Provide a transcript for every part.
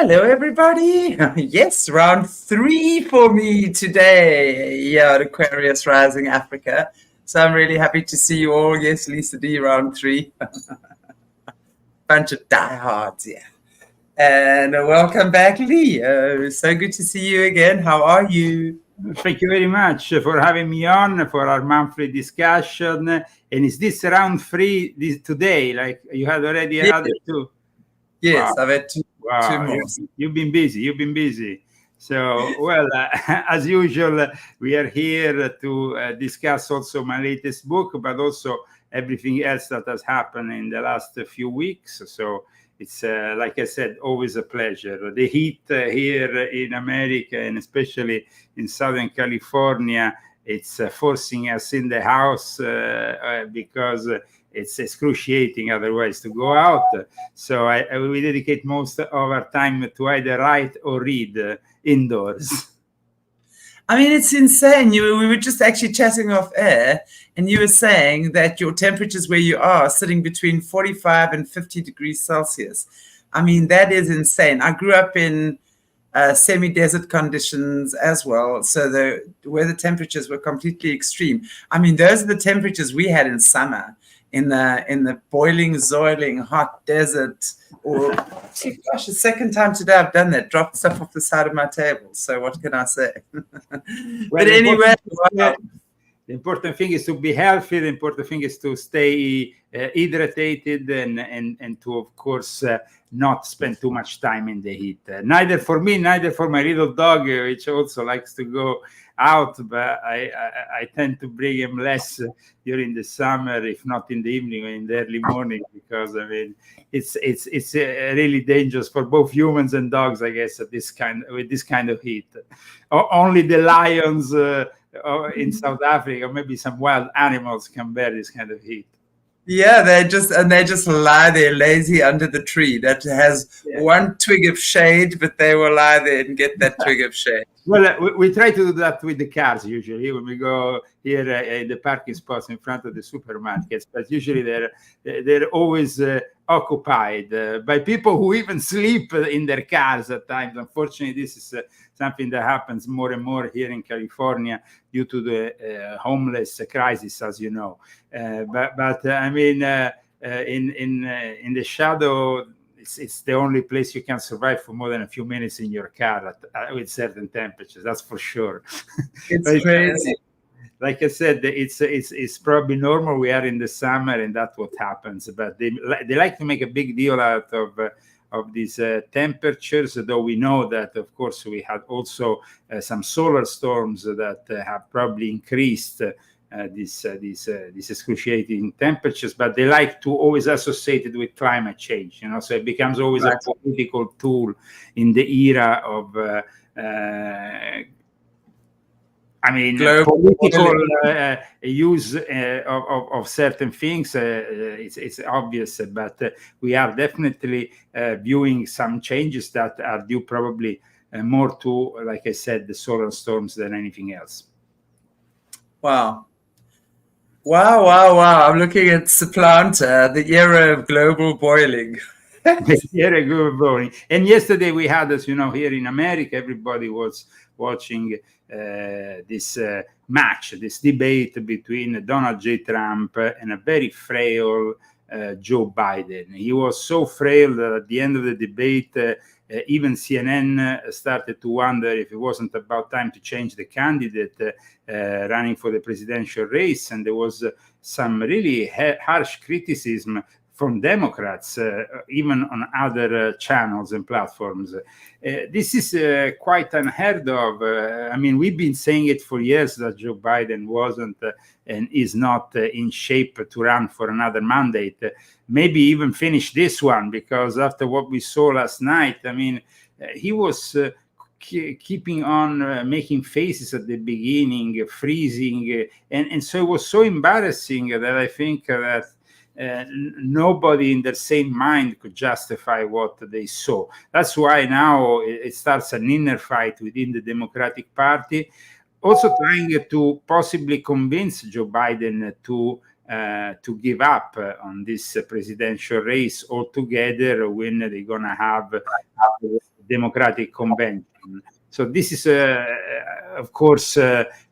Hello, everybody. Yes, round 3 for me today. Yeah, at Aquarius Rising Africa. So I'm really happy to see you all. Yes, Lisa D, round 3. Bunch of diehards, yeah. And welcome back, Leo. So good to see you again. How are you? Thank you very much for having me on for our monthly discussion. And is this round 3 today? Like you had already other two? Yes, wow. I've had two more. You've been busy. So, well, as usual, we are here to discuss also my latest book, but also everything else that has happened in the last few weeks. So it's, like I said, always a pleasure. The heat here in America, and especially in Southern California, it's forcing us in the house because it's excruciating otherwise to go out. So we dedicate most of our time to either write or read indoors. I mean, it's insane. We were just actually chatting off air, and you were saying that your temperatures where you are sitting between 45 and 50 degrees Celsius. I mean, that is insane. I grew up in semi-desert conditions as well, so where the temperatures were completely extreme. I mean, those are the temperatures we had in summer, in the boiling, zoiling, hot desert. Or gosh, the second time today I've done that, dropped stuff off the side of my table. So what can I say? But anyway, the important thing is to be healthy. The important thing is to stay hydrated and to, of course, not spend too much time in the heat. Neither for me, neither for my little dog, which also likes to go out, but I tend to bring him less during the summer, if not in the evening or in the early morning, because I mean it's really dangerous for both humans and dogs, I guess, with this kind of heat. Only the lions in South Africa, or maybe some wild animals, can bear this kind of heat. Yeah, they just lie there lazy under the tree that has one twig of shade, but they will lie there and get that twig of shade. Well, we try to do that with the cars usually when we go here in the parking spots in front of the supermarkets, but usually they're always occupied by people who even sleep in their cars at times. Unfortunately, this is something that happens more and more here in California due to the homeless crisis, as you know. But I mean, in the shadow, it's the only place you can survive for more than a few minutes in your car with certain temperatures. That's for sure. It's crazy. Like I said, it's probably normal. We are in the summer, and that's what happens. But they like to make a big deal out of these temperatures, though we know that, of course, we had also some solar storms that have probably increased these excruciating temperatures, but they like to always associate it with climate change, so it becomes always a political tool in the era of political use of certain things. It's obvious, but we are definitely viewing some changes that are due probably more to, like I said, the solar storms than anything else. Wow. I'm looking at Supplanter, the era of global boiling. The era of global boiling. And yesterday we had, as you know, here in America, everybody was watching this match, this debate between Donald J. Trump and a very frail Joe Biden. He was so frail that at the end of the debate, even CNN started to wonder if it wasn't about time to change the candidate running for the presidential race. And there was some really harsh criticism from Democrats, even on other channels and platforms. This is quite unheard of. I mean, we've been saying it for years that Joe Biden wasn't and is not in shape to run for another mandate, maybe even finish this one, because after what we saw last night, I mean, he was keeping on making faces at the beginning, freezing, and so it was so embarrassing that I think that nobody in their sane mind could justify what they saw. That's why now it starts an inner fight within the Democratic Party, also trying to possibly convince Joe Biden to give up on this presidential race altogether when they're going to have Democratic Convention. So this is, of course,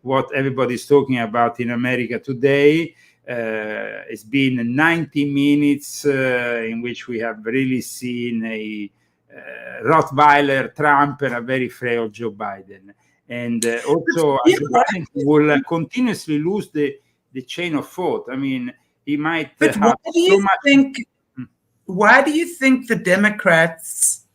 what everybody's talking about in America today. It's been 90 minutes in which we have really seen a Rottweiler Trump and a very frail Joe Biden. And also, Joe Biden will continuously lose the chain of thought. I mean, he might have so much. Why do you think the Democrats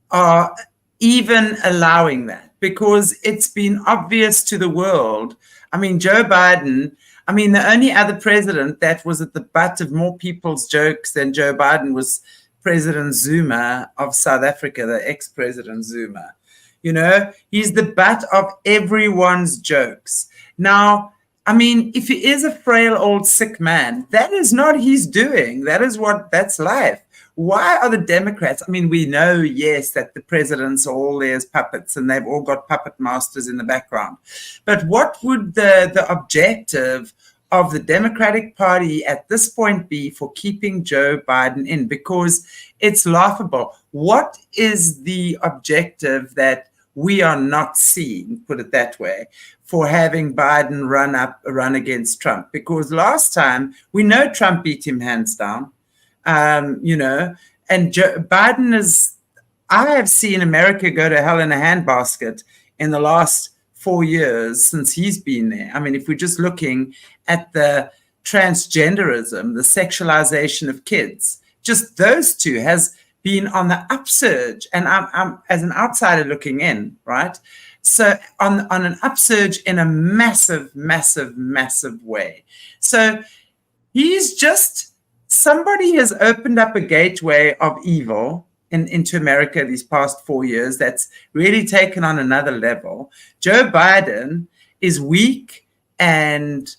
are even allowing that? Because it's been obvious to the world. I mean, Joe Biden, I mean, the only other president that was at the butt of more people's jokes than Joe Biden was President Zuma of South Africa, the ex-President Zuma. You know, he's the butt of everyone's jokes. Now, I mean, if he is a frail old sick man, that is not his doing. That's life. Why are the Democrats? I mean, we know, yes, that the presidents are all there as puppets and they've all got puppet masters in the background. But what would the objective of the Democratic Party at this point be for keeping Joe Biden in? Because it's laughable. What is the objective that we are not seeing, put it that way, for having Biden run against Trump? Because last time, we know Trump beat him hands down, you know, and Biden is, I have seen America go to hell in a handbasket in the last 4 years since he's been there. I mean, if we're just looking at the transgenderism, the sexualization of kids, just those two has been on the upsurge, and I'm as an outsider looking in, right? So on an upsurge in a massive, massive, massive way. So he's just, somebody has opened up a gateway of evil into America these past 4 years that's really taken on another level. Joe Biden is weak and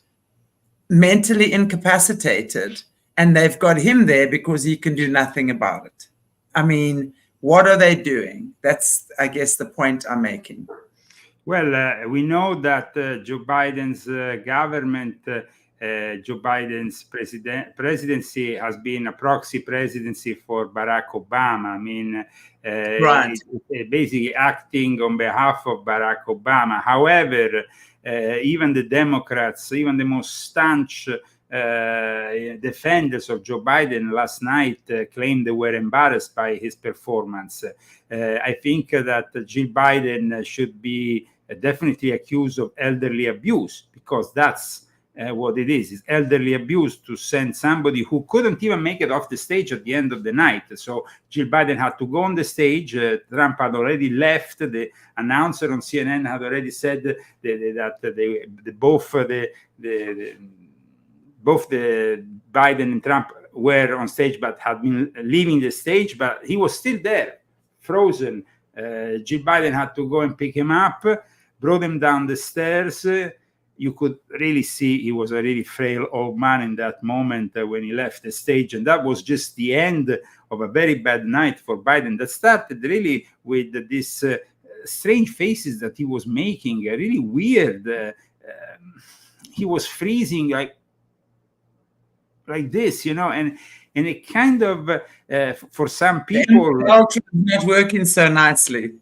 mentally incapacitated, and they've got him there because he can do nothing about it. I mean, what are they doing? That's, I guess, the point I'm making. Well, we know that Joe Biden's government, Joe Biden's presidency has been a proxy presidency for Barack Obama. I mean, right. Basically acting on behalf of Barack Obama. However, even the Democrats, even the most staunch defenders of Joe Biden last night claimed they were embarrassed by his performance. I think that Jill Biden should be definitely accused of elderly abuse, because that's what it is. It's elderly abuse to send somebody who couldn't even make it off the stage at the end of the night. So Jill Biden had to go on the stage. Trump had already left. The announcer on CNN had already said that both the Biden and Trump were on stage, but had been leaving the stage, but he was still there, frozen. Jill Biden had to go and pick him up, brought him down the stairs. You could really see he was a really frail old man in that moment when he left the stage. And that was just the end of a very bad night for Biden that started really with this strange faces that he was making, really weird. He was freezing like this, you know, and it kind of, for some people... not working so nicely.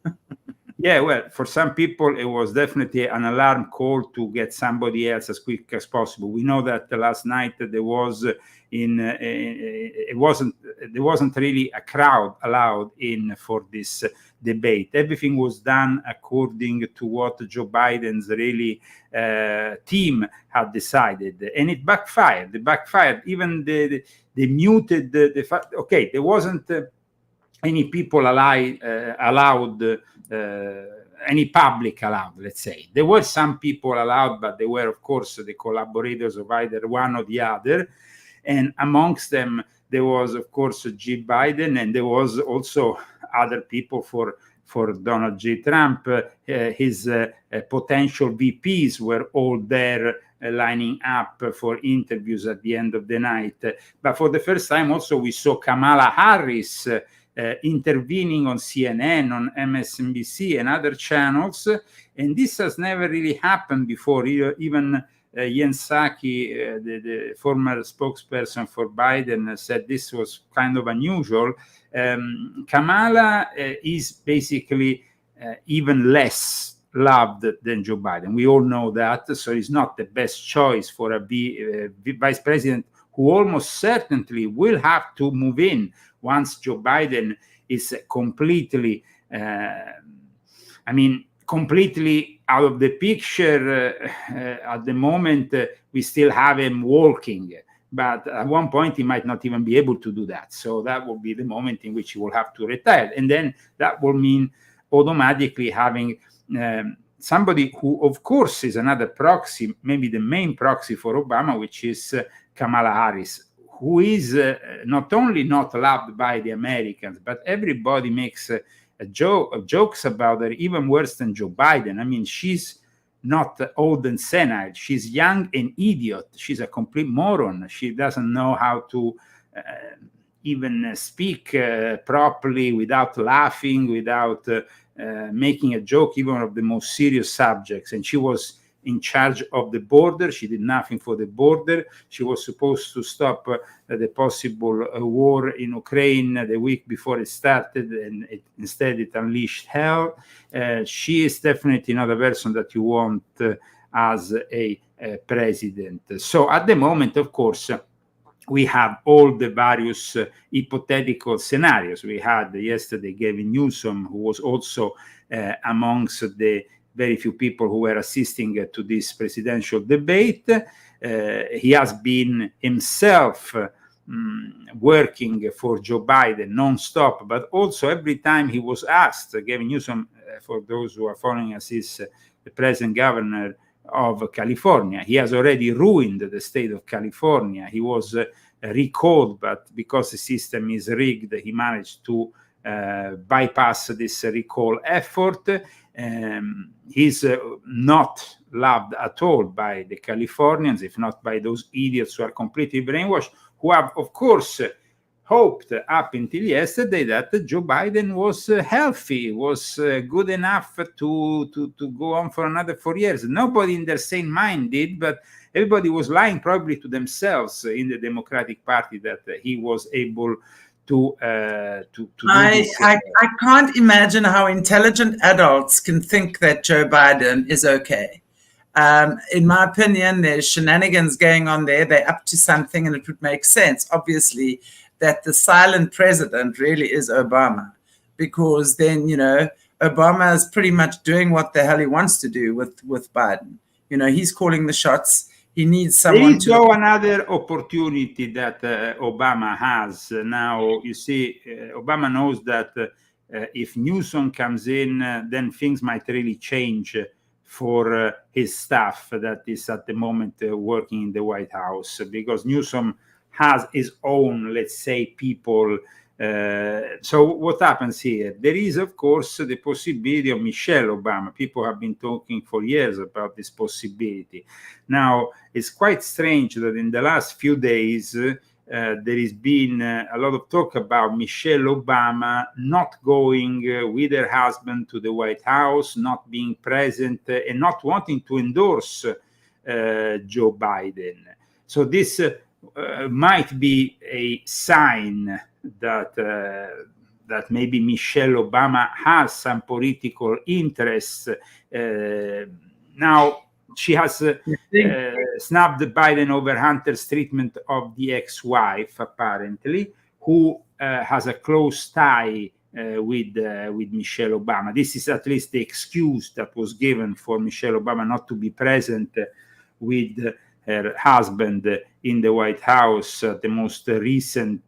Yeah, well, for some people, it was definitely an alarm call to get somebody else as quick as possible. We know that last night there wasn't really a crowd allowed in for this debate. Everything was done according to what Joe Biden's really team had decided, and it backfired. It backfired. Even they muted the fact. Okay, there wasn't any people allowed. Any public allowed, let's say. There were some people allowed, but they were, of course, the collaborators of either one or the other. And amongst them, there was, of course, Jill Biden, and there was also other people for Donald J. Trump. His potential VPs were all there lining up for interviews at the end of the night. But for the first time, also, we saw Kamala Harris intervening on CNN, on MSNBC and other channels. And this has never really happened before. Even Jen Psaki, the former spokesperson for Biden, said this was kind of unusual. Kamala is basically even less loved than Joe Biden. We all know that, so it's not the best choice for a vice president who almost certainly will have to move in once Joe Biden is completely, completely out of the picture. At the moment, we still have him walking, but at one point he might not even be able to do that. So that will be the moment in which he will have to retire. And then that will mean automatically having somebody who, of course, is another proxy, maybe the main proxy for Obama, which is Kamala Harris, who is not only not loved by the Americans, but everybody makes jokes about her, even worse than Joe Biden. I mean, she's not old and senile. She's young and idiot. She's a complete moron. She doesn't know how to even speak properly without laughing, without making a joke, even of the most serious subjects. And she was in charge of the border. She did nothing for the border. She was supposed to stop the possible war in Ukraine the week before it started, and instead it unleashed hell. She is definitely not a person that you want as a president. So at the moment, of course, we have all the various hypothetical scenarios. We had yesterday Gavin Newsom, who was also amongst the very few people who were assisting to this presidential debate. He has been himself working for Joe Biden non-stop, but also every time he was asked, Gavin Newsom, for those who are following us, is the present governor of California. He has already ruined the state of California. He was recalled, but because the system is rigged, he managed to bypass this recall effort. He's not loved at all by the Californians, if not by those idiots who are completely brainwashed, who have, of course, hoped up until yesterday that Joe Biden was healthy, was good enough to go on for another 4 years. Nobody in their sane mind did, but everybody was lying probably to themselves in the Democratic Party that he was able to do this. I can't imagine how intelligent adults can think that Joe Biden is okay. In my opinion, there's shenanigans going on there. They're up to something, and it would make sense, obviously, that the silent president really is Obama, because then, Obama is pretty much doing what the hell he wants to do with Biden. He's calling the shots. He needs someone to... There is another opportunity that Obama has now. You see, Obama knows that if Newsom comes in, then things might really change for his staff that is at the moment working in the White House, because Newsom has his own, let's say, people. So what happens here? There is, of course, the possibility of Michelle Obama. People have been talking for years about this possibility. Now, it's quite strange that in the last few days, there has been a lot of talk about Michelle Obama not going with her husband to the White House, not being present, and not wanting to endorse Joe Biden. So this might be a sign that maybe Michelle Obama has some political interest. Now, she has snubbed Biden over Hunter's treatment of the ex-wife, apparently, who has a close tie with Michelle Obama. This is at least the excuse that was given for Michelle Obama not to be present with her husband in the White House at the most recent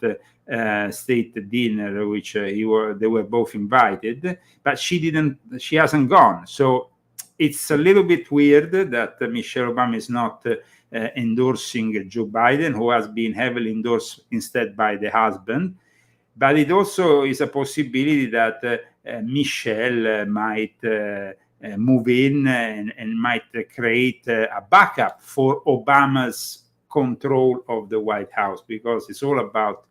state dinner, which they were both invited, but she hasn't gone. So it's a little bit weird that Michelle Obama is not endorsing Joe Biden, who has been heavily endorsed instead by the husband. But it also is a possibility that Michelle might move in and might create a backup for Obama's control of the White House, because it's all about,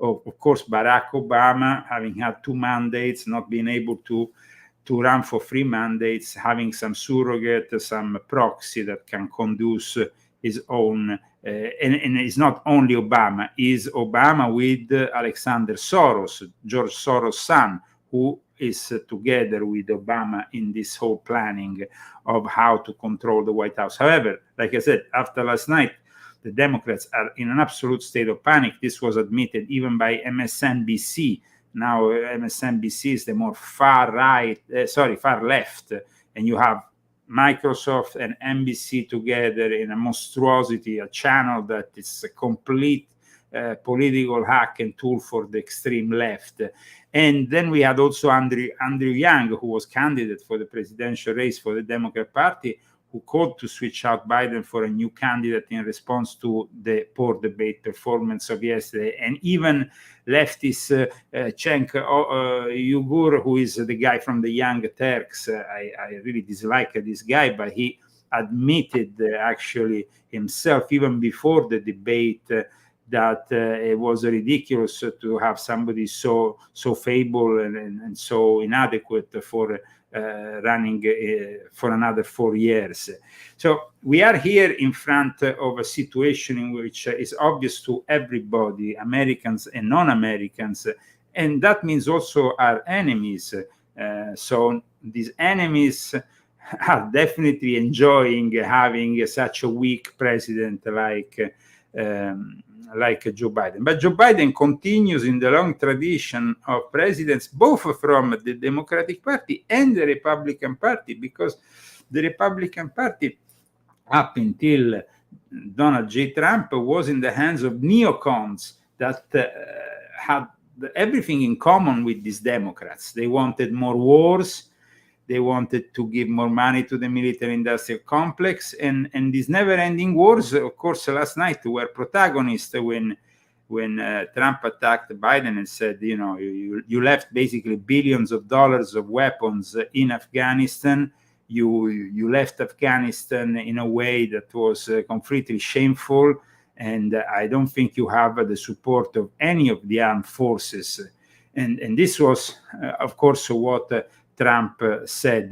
of course, Barack Obama having had 2 mandates, not being able to to run for free mandates, having some surrogate, some proxy that can conduce his own. And it's not only Obama, is Obama with Alexander Soros, George Soros' son, who is together with Obama in this whole planning of how to control the White House. However, like I said, after last night, the Democrats are in an absolute state of panic. This was admitted even by MSNBC. Now MSNBC is the more far left, and you have Microsoft and NBC together in a monstrosity, a channel that is a complete political hack and tool for the extreme left. And then we had also Andrew Yang, who was candidate for the presidential race for the Democrat Party, who called to switch out Biden for a new candidate in response to the poor debate performance of yesterday. And even leftist Cenk Uygur, who is the guy from the Young Turks, I really dislike this guy, but he admitted actually himself, even before the debate, that it was ridiculous to have somebody so feeble and so inadequate for running for another 4 years. So we are here in front of a situation in which is obvious to everybody, Americans and non-Americans, and that means also our enemies. So these enemies are definitely enjoying having such a weak president like Joe Biden. But Joe Biden continues in the long tradition of presidents, both from the Democratic Party and the Republican Party, because the Republican Party, up until Donald J. Trump, was in the hands of neocons that had everything in common with these Democrats. They wanted more wars. They wanted to give more money to the military-industrial complex, and these never-ending wars, of course, last night were protagonists when Trump attacked Biden and said, you know, you left basically billions of dollars of weapons in Afghanistan. You left Afghanistan in a way that was completely shameful, and I don't think you have the support of any of the armed forces. And this was, of course, what Trump said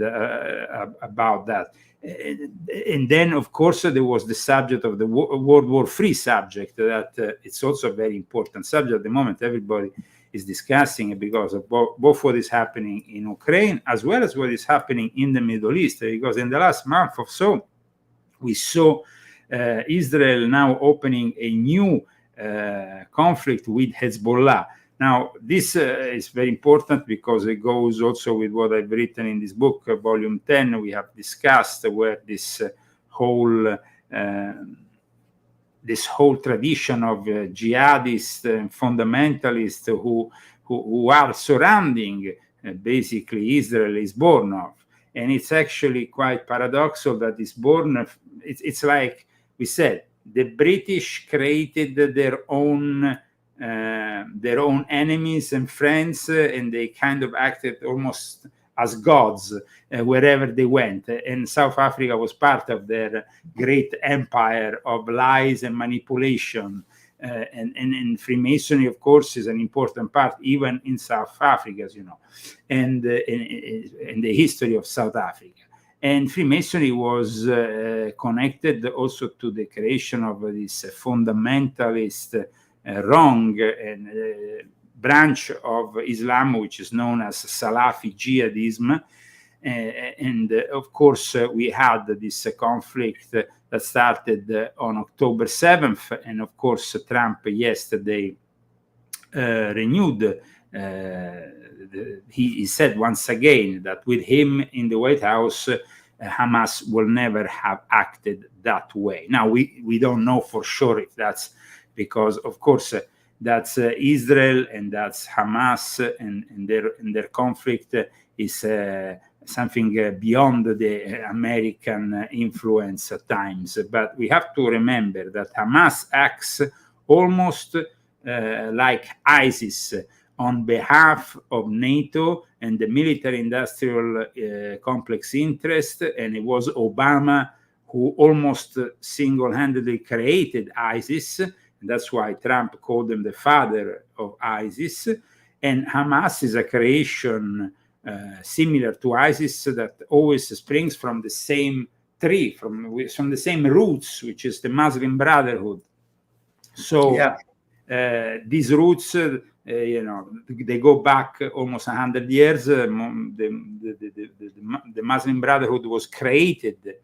about that. And then, of course, there was the subject of the World War III subject, that it's also a very important subject at the moment. Everybody is discussing it because of both what is happening in Ukraine as well as what is happening in the Middle East. Because in the last month or so, we saw Israel now opening a new conflict with Hezbollah. Now, this is very important because it goes also with what I've written in this book, volume 10. We have discussed where this whole tradition of jihadists and fundamentalists who are surrounding basically Israel is born of. And it's actually quite paradoxical that it's born of, it's like we said, the British created their own enemies and friends, and they kind of acted almost as gods wherever they went. And South Africa was part of their great empire of lies and manipulation. And Freemasonry, of course, is an important part, even in South Africa, as you know, and in the history of South Africa. And Freemasonry was connected also to the creation of this fundamentalist wrong branch of Islam, which is known as Salafi jihadism. And of course, we had this conflict that started on October 7th. And of course, Trump yesterday renewed, he said once again that with him in the White House, Hamas will never have acted that way. Now, we don't know for sure if that's because, of course, that's Israel and that's Hamas, and their conflict is something beyond the American influence at times. But we have to remember that Hamas acts almost like ISIS on behalf of NATO and the military-industrial complex interest, and it was Obama who almost single-handedly created ISIS. That's why Trump called him the father of ISIS. And Hamas is a creation similar to ISIS, that always springs from the same tree, from the same roots, which is the Muslim Brotherhood. So these roots, they go back almost 100 years. The Muslim Brotherhood was created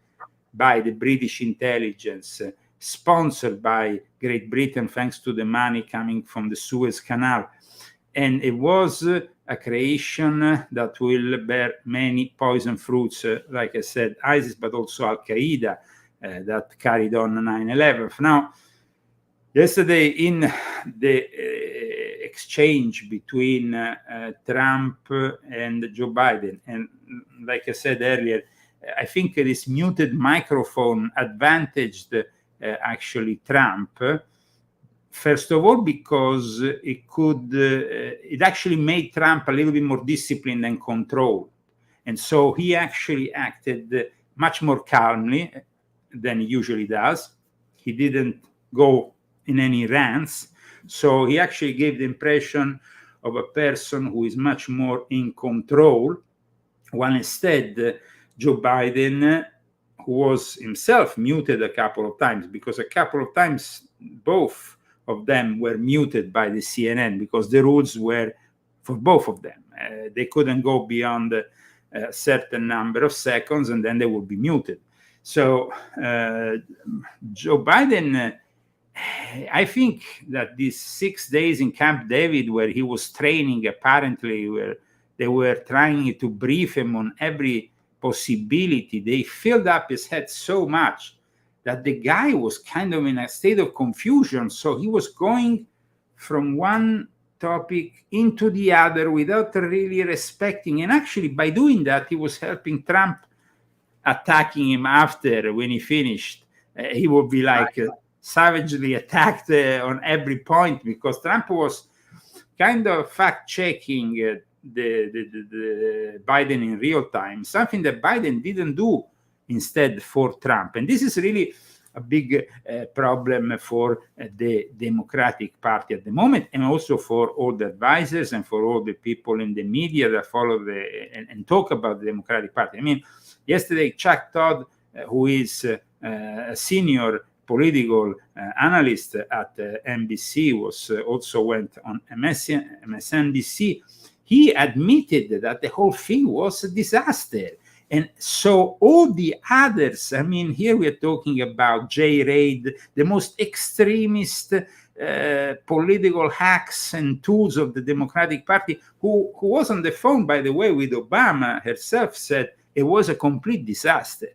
by the British intelligence, sponsored by Great Britain, thanks to the money coming from the Suez Canal. And it was a creation that will bear many poison fruits, like I said, ISIS, but also Al-Qaeda, that carried on 9/11. Now, yesterday in the exchange between Trump and Joe Biden, and like I said earlier, I think this muted microphone advantaged actually Trump. First of all, because it actually made Trump a little bit more disciplined and controlled. And so he actually acted much more calmly than he usually does. He didn't go in any rants. So he actually gave the impression of a person who is much more in control, while instead Joe Biden, who was himself muted a couple of times, because a couple of times both of them were muted by the CNN, because the rules were for both of them. They couldn't go beyond a certain number of seconds, and then they would be muted. So Joe Biden, I think that these 6 days in Camp David, where he was training, apparently, where they were trying to brief him on every possibility, they filled up his head so much that the guy was kind of in a state of confusion. So he was going from one topic into the other without really respecting. And actually, by doing that, he was helping Trump, attacking him after, when he finished. He would be like savagely attacked on every point, because Trump was kind of fact-checking the Biden in real time, something that Biden didn't do instead for Trump. And this is really a big problem for the Democratic Party at the moment, and also for all the advisors and for all the people in the media that follow and talk about the Democratic Party. I mean, yesterday, Chuck Todd, who is a senior political analyst at NBC, also went on MSNBC. He admitted that the whole thing was a disaster. And so all the others, I mean, here we are talking about J. Reid, the most extremist political hacks and tools of the Democratic Party, who was on the phone, by the way, with Obama herself, said it was a complete disaster.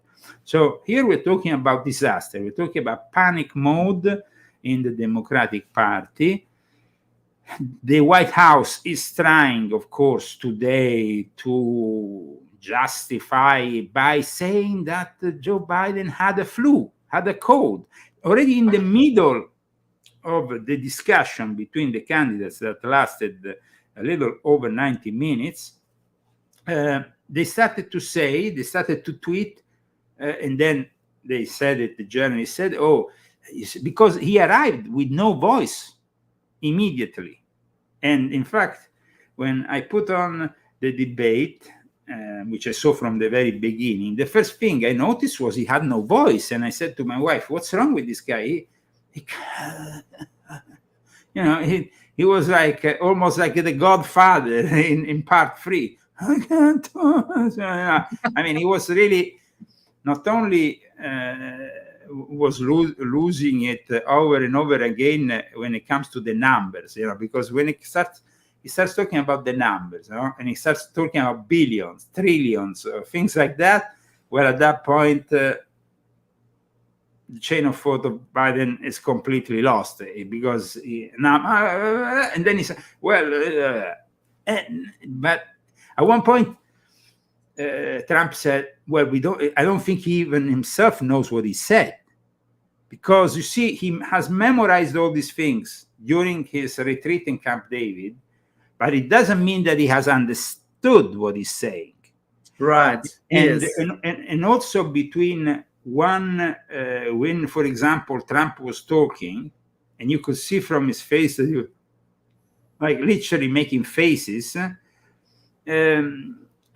So here we're talking about disaster. We're talking about panic mode in the Democratic Party. The White House is trying, of course, today to justify by saying that Joe Biden had a flu, had a cold. Already in the middle of the discussion between the candidates that lasted a little over 90 minutes, they started to tweet, and then they said it, the journalist said, because he arrived with no voice immediately. And in fact, when I put on the debate, which I saw from the very beginning, the first thing I noticed was he had no voice. And I said to my wife, what's wrong with this guy? He was like almost like the Godfather in part 3. I mean, he was really not only was losing it over and over again when it comes to the numbers, because when he starts talking about the numbers, and he starts talking about billions, trillions, things like that, well, at that point, the chain of thought of Biden is completely lost, because and then he said, but at one point, Trump said, I don't think he even himself knows what he said, because you see, he has memorized all these things during his retreat in Camp David, but it doesn't mean that he has understood what he's saying. Right. And also between when, for example, Trump was talking, and you could see from his face that he was like literally making faces,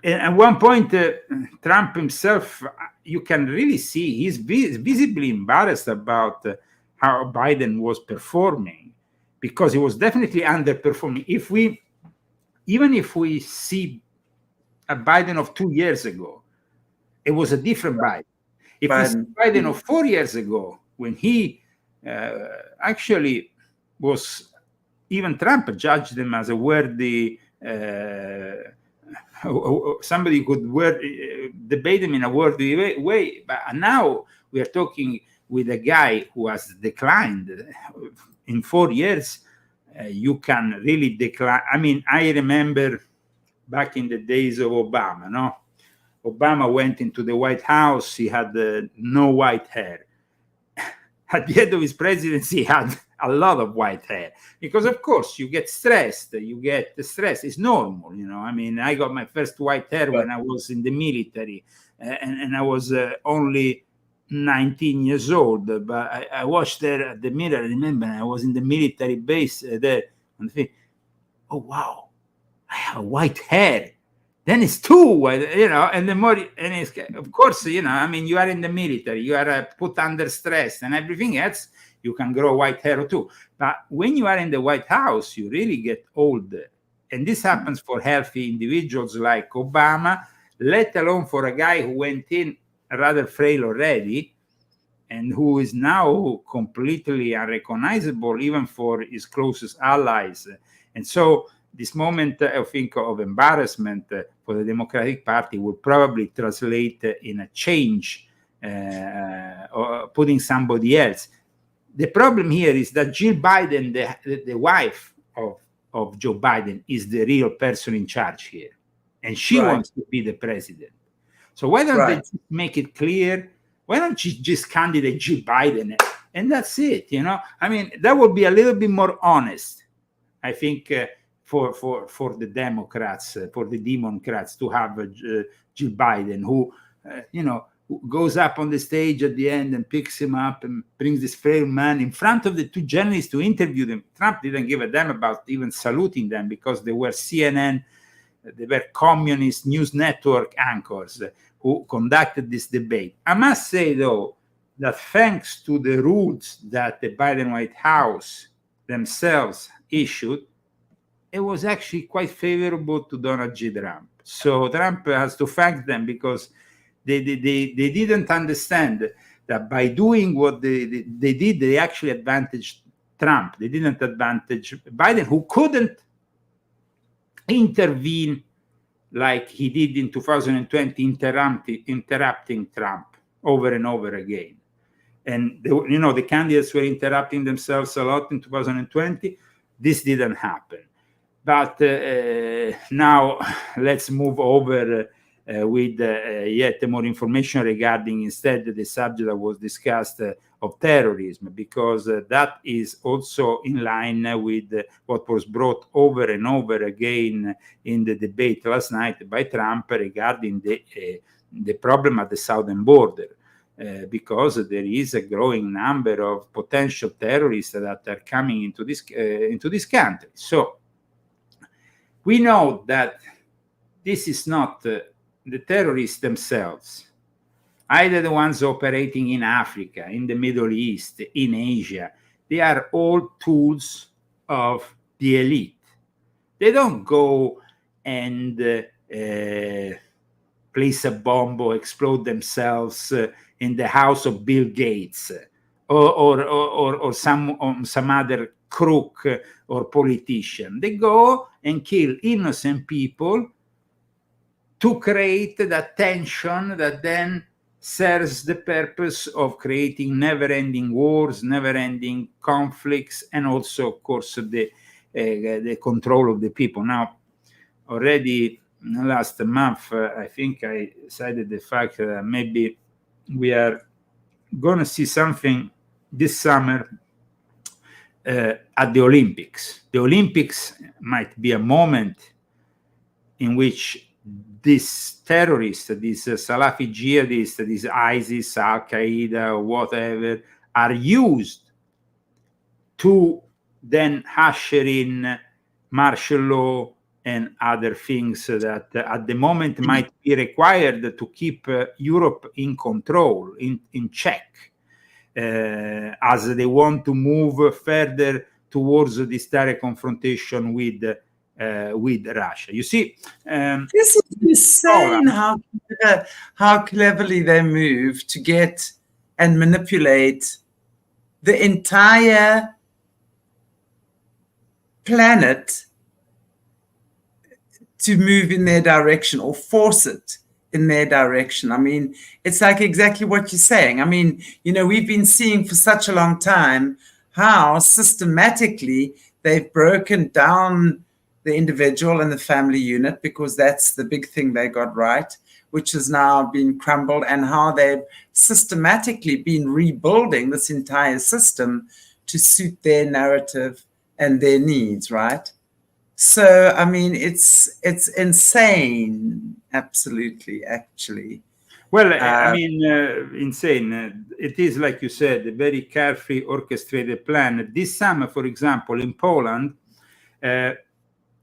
And at one point, Trump himself, you can really see he's visibly embarrassed about how Biden was performing, because he was definitely underperforming. Even if we see a Biden of 2 years ago, it was a different Biden. If we see Biden of 4 years ago, when he actually was, even Trump judged him as a worthy, somebody could debate him in a worthy way. But now we are talking with a guy who has declined in 4 years. You can really decline. I mean, I remember back in the days of Obama, no? Obama went into the White House, he had no white hair. At the end of his presidency, he had a lot of white hair, because of course you get stressed. It's normal, you know. I mean, I got my first white hair when I was in the military, and I was only 19 years old. But I watched there at the mirror. I remember I was in the military base there, and I think, oh wow, I have white hair. Then it's too, you know, and the more, and it's, of course, you know, I mean, you are in the military, you are put under stress and everything else, you can grow white hair too. But when you are in the White House, you really get old. And this happens for healthy individuals like Obama, let alone for a guy who went in rather frail already and who is now completely unrecognizable even for his closest allies. And so this moment, I think, of embarrassment for the Democratic Party will probably translate in a change, or putting somebody else. The problem here is that Jill Biden, the wife of Joe Biden, is the real person in charge here. And she wants to be the president. So why don't they just make it clear? Why don't you just candidate Jill Biden? And that's it, you know? I mean, that would be a little bit more honest, I think, for the Democrats, for the Democrats to have Jill Biden, who, you know, who goes up on the stage at the end and picks him up and brings this frail man in front of the two journalists to interview them. Trump didn't give a damn about even saluting them, because they were CNN, they were communist news network anchors who conducted this debate. I must say, though, that thanks to the rules that the Biden White House themselves issued, it was actually quite favorable to Donald J. Trump. So Trump has to thank them, because they didn't understand that by doing what they did, they actually advantaged Trump. They didn't advantage Biden, who couldn't intervene like he did in 2020, interrupting Trump over and over again. And you know, the candidates were interrupting themselves a lot in 2020. This didn't happen. But now let's move over with yet more information regarding instead the subject that was discussed of terrorism, because that is also in line with what was brought over and over again in the debate last night by Trump regarding the problem at the southern border. Because there is a growing number of potential terrorists that are coming into this country. So we know that this is not the terrorists themselves, either the ones operating in Africa, in the Middle East, in Asia. They are all tools of the elite. They don't go and place a bomb or explode themselves in the house of Bill Gates or some other crook or politician. They go and kill innocent people to create that tension that then serves the purpose of creating never-ending wars, never-ending conflicts, and also, of course, the control of the people. Now, already last month, I think I cited the fact that maybe we are going to see something this summer at the Olympics. The Olympics might be a moment in which these terrorists, these Salafi jihadists, these ISIS, Al-Qaeda, whatever, are used to then usher in martial law, and other things that at the moment might be required to keep Europe in control, in check, as they want to move further towards this direct confrontation with Russia. You see, this is insane how cleverly they move to get and manipulate the entire planet to move in their direction or force it in their direction. I mean, it's like exactly what you're saying. I mean, you know, we've been seeing for such a long time how systematically they've broken down the individual and the family unit, because that's the big thing they got right, which has now been crumbled, and how they've systematically been rebuilding this entire system to suit their narrative and their needs, right? So, I mean, it's insane, absolutely, actually. Well, I mean, insane. It is, like you said, a very carefully orchestrated plan. This summer, for example, in Poland,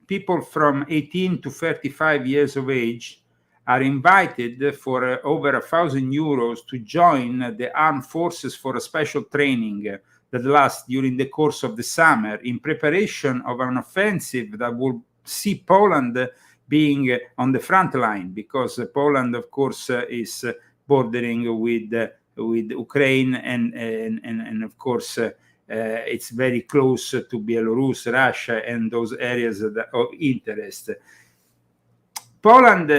people from 18 to 35 years of age are invited for over €1,000 to join the armed forces for a special training that lasts during the course of the summer in preparation of an offensive that will see Poland being on the front line, because Poland, of course, is bordering with Ukraine, and of course, it's very close to Belarus, Russia, and those areas of interest. Poland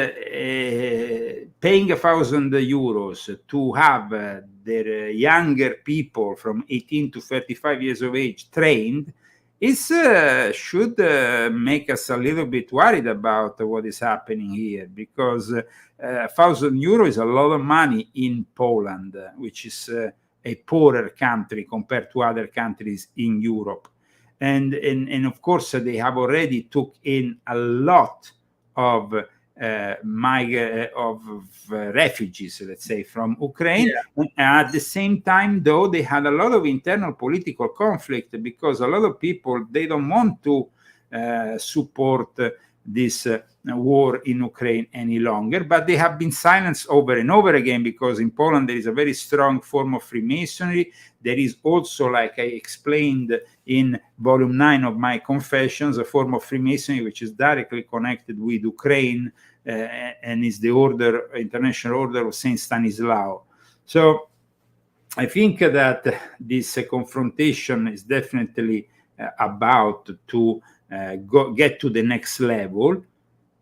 paying €1,000 to have their younger people from 18 to 35 years of age trained should make us a little bit worried about what is happening here, because €1,000 is a lot of money in Poland, which is a poorer country compared to other countries in Europe. And of course, they have already took in a lot of refugees, let's say, from Ukraine. Yeah. At the same time, though, they had a lot of internal political conflict, because a lot of people, they don't want to support this war in Ukraine any longer, but they have been silenced over and over again, because in Poland there is a very strong form of Freemasonry. There is also, like I explained in volume 9 of my Confessions, a form of Freemasonry which is directly connected with Ukraine, and is the International Order of Saint Stanislaus. So I think that this confrontation is definitely about to get to the next level.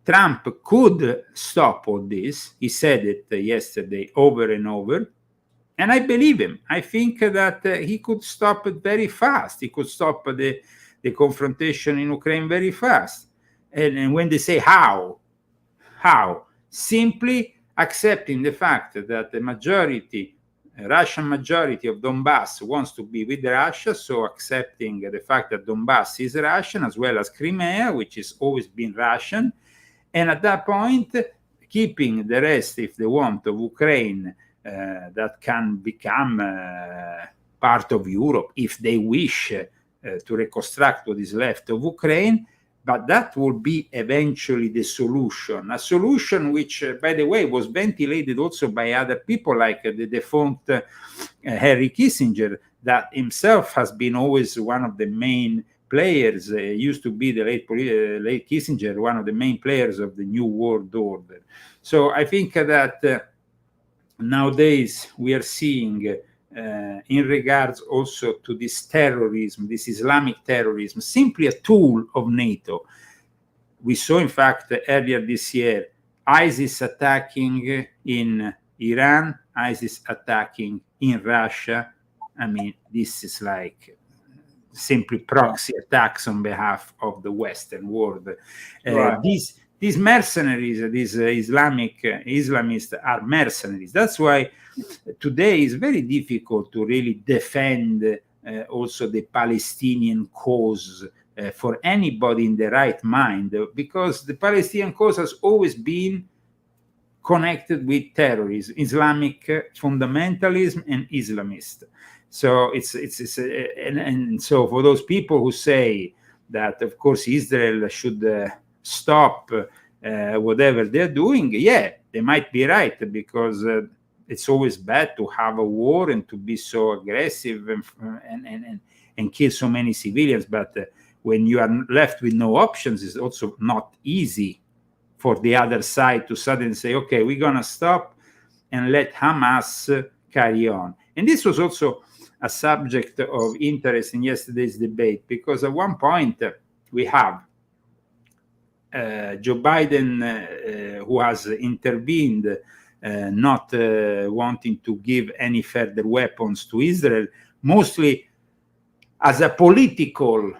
Trump could stop all this. He said it yesterday over and over, and I believe him. I think that he could stop it very fast. He could stop the confrontation in Ukraine very fast. And when they say how? Simply accepting the fact that the Russian majority of Donbass wants to be with Russia, so accepting the fact that Donbass is Russian, as well as Crimea, which has always been Russian, and at that point, keeping the rest, if they want, of Ukraine, that can become part of Europe, if they wish to reconstruct what is left of Ukraine. But that will be eventually the solution, a solution which, by the way, was ventilated also by other people, like the defunct Henry Kissinger, that himself has been always one of the main players, used to be the late Kissinger, one of the main players of the New World Order. So I think that nowadays we are seeing, in regards also to this terrorism, this Islamic terrorism, simply a tool of NATO. We saw, in fact, earlier this year, ISIS attacking in Iran, ISIS attacking in Russia. I mean, this is like simply proxy attacks on behalf of the Western world. Right. These mercenaries, these Islamists are mercenaries. That's why today is very difficult to really defend also the Palestinian cause for anybody in the right mind, because the Palestinian cause has always been connected with terrorism, Islamic fundamentalism, and Islamist. So and so for those people who say that, of course, Israel should stop whatever they're doing, yeah, they might be right, because it's always bad to have a war and to be so aggressive and kill so many civilians. But when you are left with no options, it's also not easy for the other side to suddenly say, okay, we're going to stop and let Hamas carry on. And this was also a subject of interest in yesterday's debate, because at one point we have Joe Biden, who has intervened, not wanting to give any further weapons to Israel, mostly as a political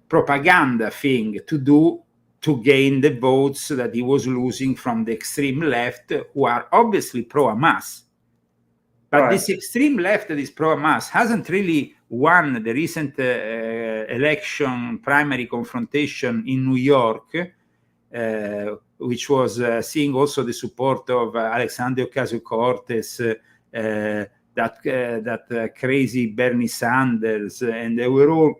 propaganda thing to do to gain the votes that he was losing from the extreme left, who are obviously pro-Hamas. But this extreme left that is pro-Hamas hasn't really won the recent election primary confrontation in New York, which was seeing also the support of Alexandria Ocasio-Cortez, that crazy Bernie Sanders, and they were all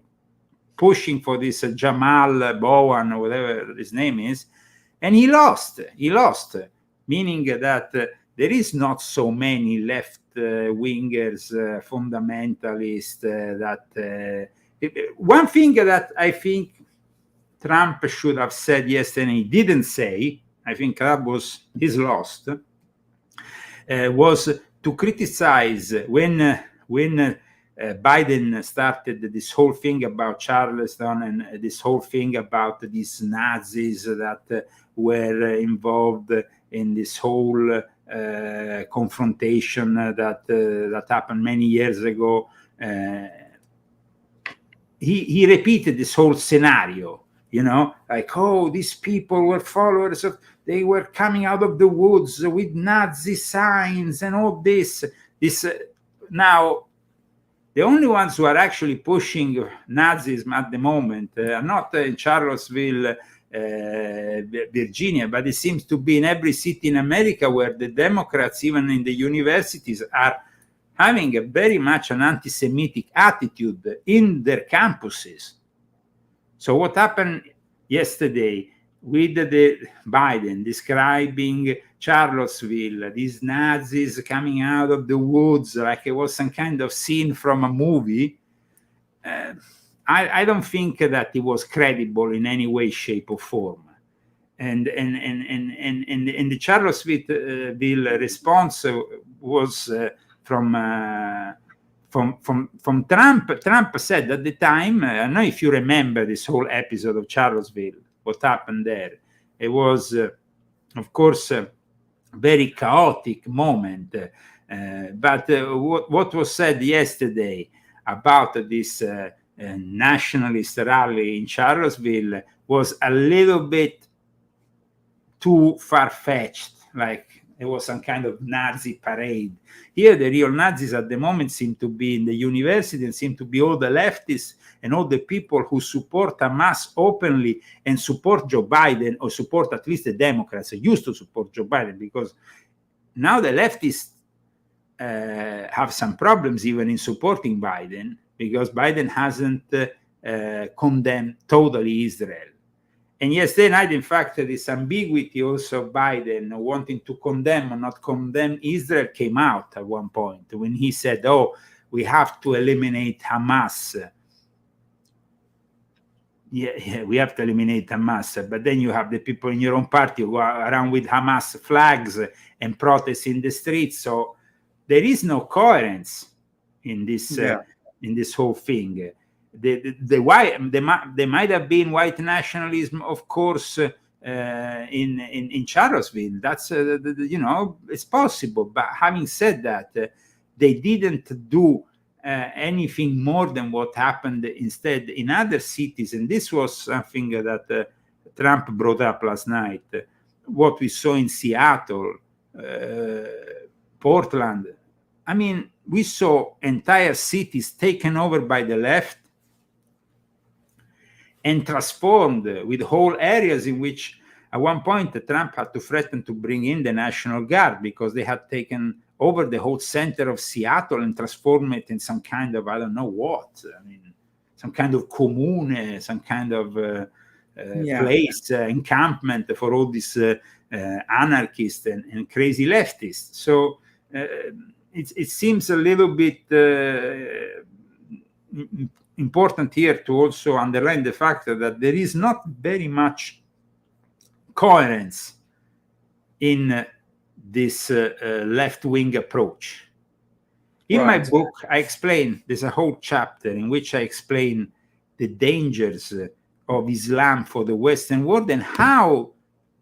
pushing for this Jamal Bowen, or whatever his name is, and he lost, meaning that there is not so many left-wingers, fundamentalists, one thing that I think Trump should have said yesterday, he didn't say, I think that was his loss, was to criticize when Biden started this whole thing about Charleston and this whole thing about these Nazis that were involved in this whole confrontation that happened many years ago. He repeated this whole scenario, like, oh, these people were followers of, they were coming out of the woods with Nazi signs and all this. Now, the only ones who are actually pushing Nazism at the moment are not in Charlottesville, Virginia, but it seems to be in every city in America where the Democrats, even in the universities, are having a very much an anti-Semitic attitude in their campuses. So what happened yesterday with the Biden describing Charlottesville, these Nazis coming out of the woods like it was some kind of scene from a movie, I don't think that it was credible in any way, shape, or form. And the Charlottesville response was from Trump. Trump said at the time, I don't know if you remember this whole episode of Charlottesville, what happened there. It was, of course, a very chaotic moment. But what was said yesterday about this nationalist rally in Charlottesville was a little bit too far-fetched, like it was some kind of Nazi parade. Here, the real Nazis at the moment seem to be in the university and seem to be all the leftists and all the people who support Hamas openly and support Joe Biden, or support at least the Democrats, used to support Joe Biden, because now the leftists have some problems even in supporting Biden, because Biden hasn't condemned totally Israel. And yesterday night, in fact, this ambiguity also of Biden wanting to condemn or not condemn Israel came out at one point when he said, oh, we have to eliminate Hamas. Yeah, we have to eliminate Hamas. But then you have the people in your own party who are around with Hamas flags and protest in the streets. So there is no coherence in this in this whole thing. There might have been white nationalism, of course, in Charlottesville. That's it's possible. But having said that, they didn't do anything more than what happened instead in other cities. And this was something that Trump brought up last night. What we saw in Seattle, Portland. I mean, we saw entire cities taken over by the left and transformed with whole areas in which at one point Trump had to threaten to bring in the National Guard because they had taken over the whole center of Seattle and transformed it in some kind of, I don't know what. I mean, some kind of commune, some kind of place, encampment for all these anarchists and crazy leftists. So it seems a little bit important here to also underline the fact that there is not very much coherence in this left-wing approach. In my book, I explain, there's a whole chapter in which I explain the dangers of Islam for the Western world and how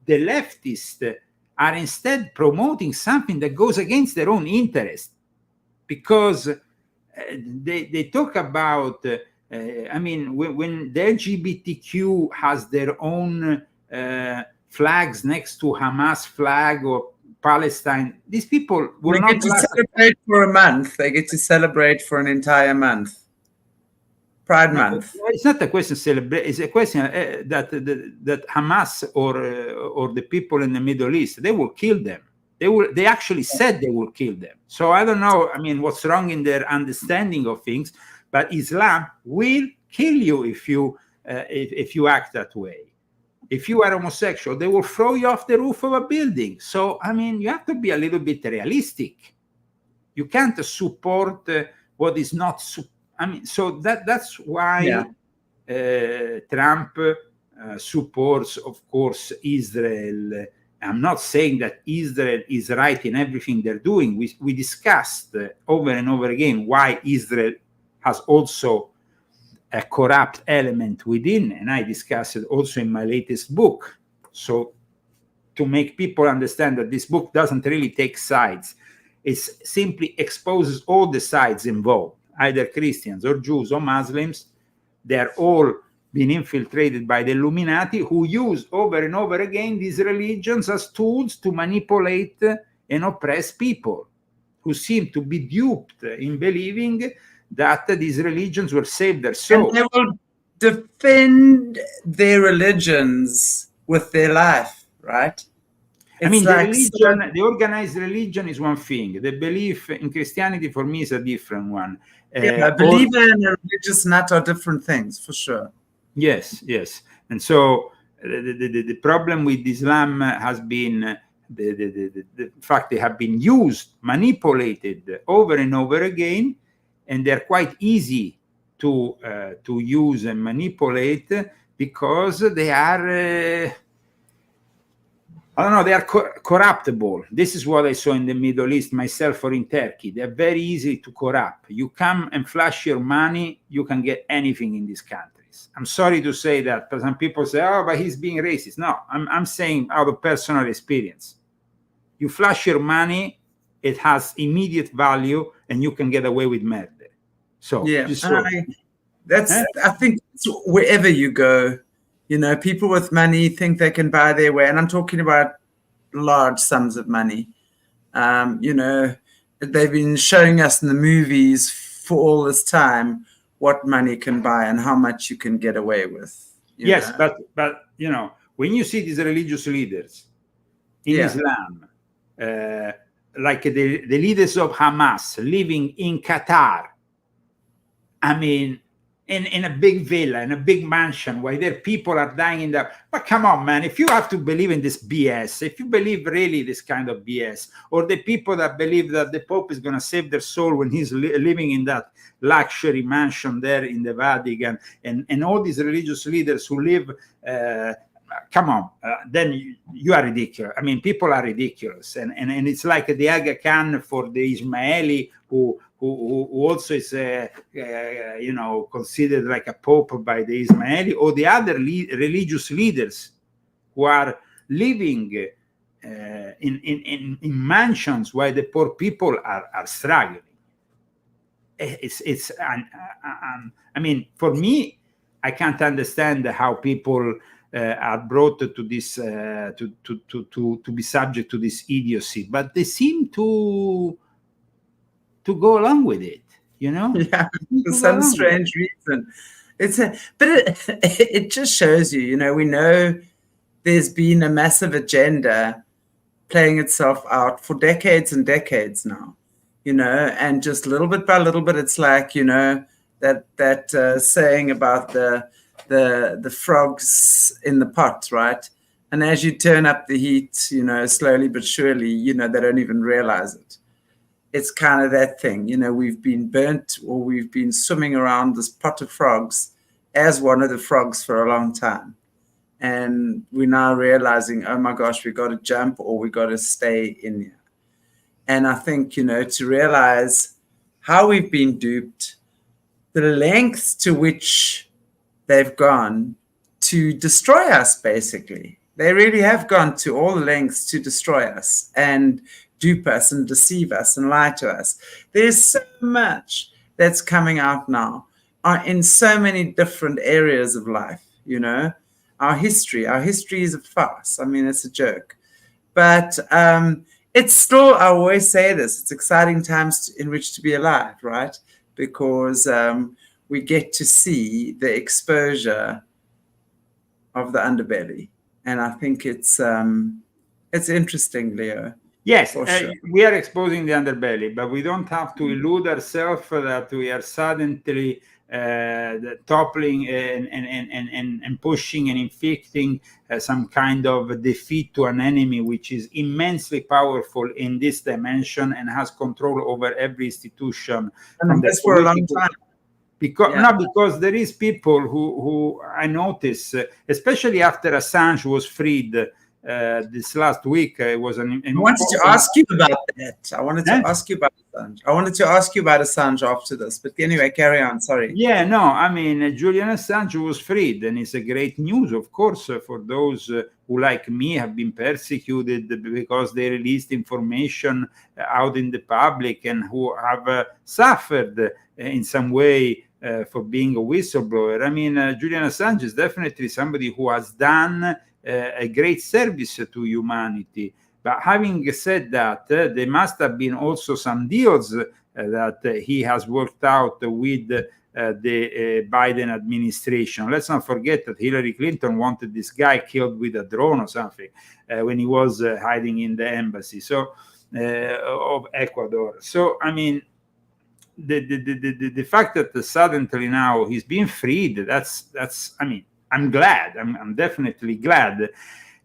the leftists are instead promoting something that goes against their own interest, because they talk about, when the LGBTQ has their own flags next to Hamas flag or Palestine, these people will not get to celebrate for a month. They get to celebrate for an entire month. Pride Month. It's not a question of celebrate. It's a question that Hamas or the people in the Middle East, they will kill them. They actually said they will kill them. So I don't know. What's wrong in their understanding of things? But Islam will kill you if you act that way. If you are homosexual, they will throw you off the roof of a building. So you have to be a little bit realistic. You can't support what is not. So that's why Trump supports, of course, Israel. I'm not saying that Israel is right in everything they're doing. We discussed over and over again why Israel has also a corrupt element within, and I discuss it also in my latest book. So to make people understand that this book doesn't really take sides, it simply exposes all the sides involved, either Christians or Jews or Muslims. They're all been infiltrated by the Illuminati, who use over and over again these religions as tools to manipulate and oppress people, who seem to be duped in believing that these religions will save their soul. And they will defend their religions with their life, right? The organized religion is one thing. The belief in Christianity, for me, is a different one. A believer and a religious nut are different things, for sure. Yes. And so the problem with Islam has been the fact they have been used, manipulated over and over again, and they're quite easy to use and manipulate because they are, they are corruptible. This is what I saw in the Middle East myself or in Turkey. They're very easy to corrupt. You come and flash your money, you can get anything in these countries. I'm sorry to say that, but some people say, but he's being racist. No, I'm saying out of personal experience. You flash your money, it has immediate value, and you can get away with murder. So I think wherever you go, people with money think they can buy their way, and I'm talking about large sums of money. They've been showing us in the movies for all this time what money can buy and how much you can get away with. Yes, but when you see these religious leaders in Islam, like the leaders of Hamas living in Qatar, in a big villa, in a big mansion, while their people are dying in the... But come on, man, if you have to believe in this BS, if you believe really this kind of BS, or the people that believe that the Pope is going to save their soul when he's living in that luxury mansion there in the Vatican, and all these religious leaders who live... come on, then you are ridiculous. People are ridiculous. And it's like the Aga Khan for the Ismaili who also is, considered like a pope by the Ismaili, or the other religious leaders who are living in mansions while the poor people are struggling. For me, I can't understand how people are brought to this to be subject to this idiocy, but they seem to go along with it, for some strange reason. It just shows you, we know there's been a massive agenda playing itself out for decades and decades now, and just little bit by little bit, it's like, that saying about the frogs in the pot, right? And as you turn up the heat, slowly but surely, they don't even realize it. It's kind of that thing, we've been burnt, or we've been swimming around this pot of frogs as one of the frogs for a long time. And we're now realizing, oh my gosh, we got to jump, or we got to stay in here. And I think, to realize how we've been duped, the lengths to which they've gone to destroy us, basically. They really have gone to all the lengths to destroy us and dupe us and deceive us and lie to us. There's so much that's coming out now in so many different areas of life, Our history is a farce. I mean, it's a joke. But it's still, I always say this, it's exciting times in which to be alive, right? Because we get to see the exposure of the underbelly. And I think it's interesting, Leo. Yes, Sure. We are exposing the underbelly, but we don't have to illude ourselves that we are suddenly toppling and pushing and inflicting some kind of defeat to an enemy which is immensely powerful in this dimension and has control over every institution. And that's for a long time. Because there is people who I notice, especially after Assange was freed this last week, it was an. I wanted to ask you about that. I wanted to ask you about Assange after this, but anyway, carry on. Sorry. Yeah, no, I mean, Julian Assange was freed, and it's a great news, of course, for those who, like me, have been persecuted because they released information out in the public and who have suffered in some way for being a whistleblower. I mean, Julian Assange is definitely somebody who has done a great service to humanity. But having said that, there must have been also some deals that he has worked out with the Biden administration. Let's not forget that Hillary Clinton wanted this guy killed with a drone or something when he was hiding in the embassy of Ecuador. So, I mean, the fact that suddenly now he's being freed, that's I mean, I'm glad. I'm definitely glad.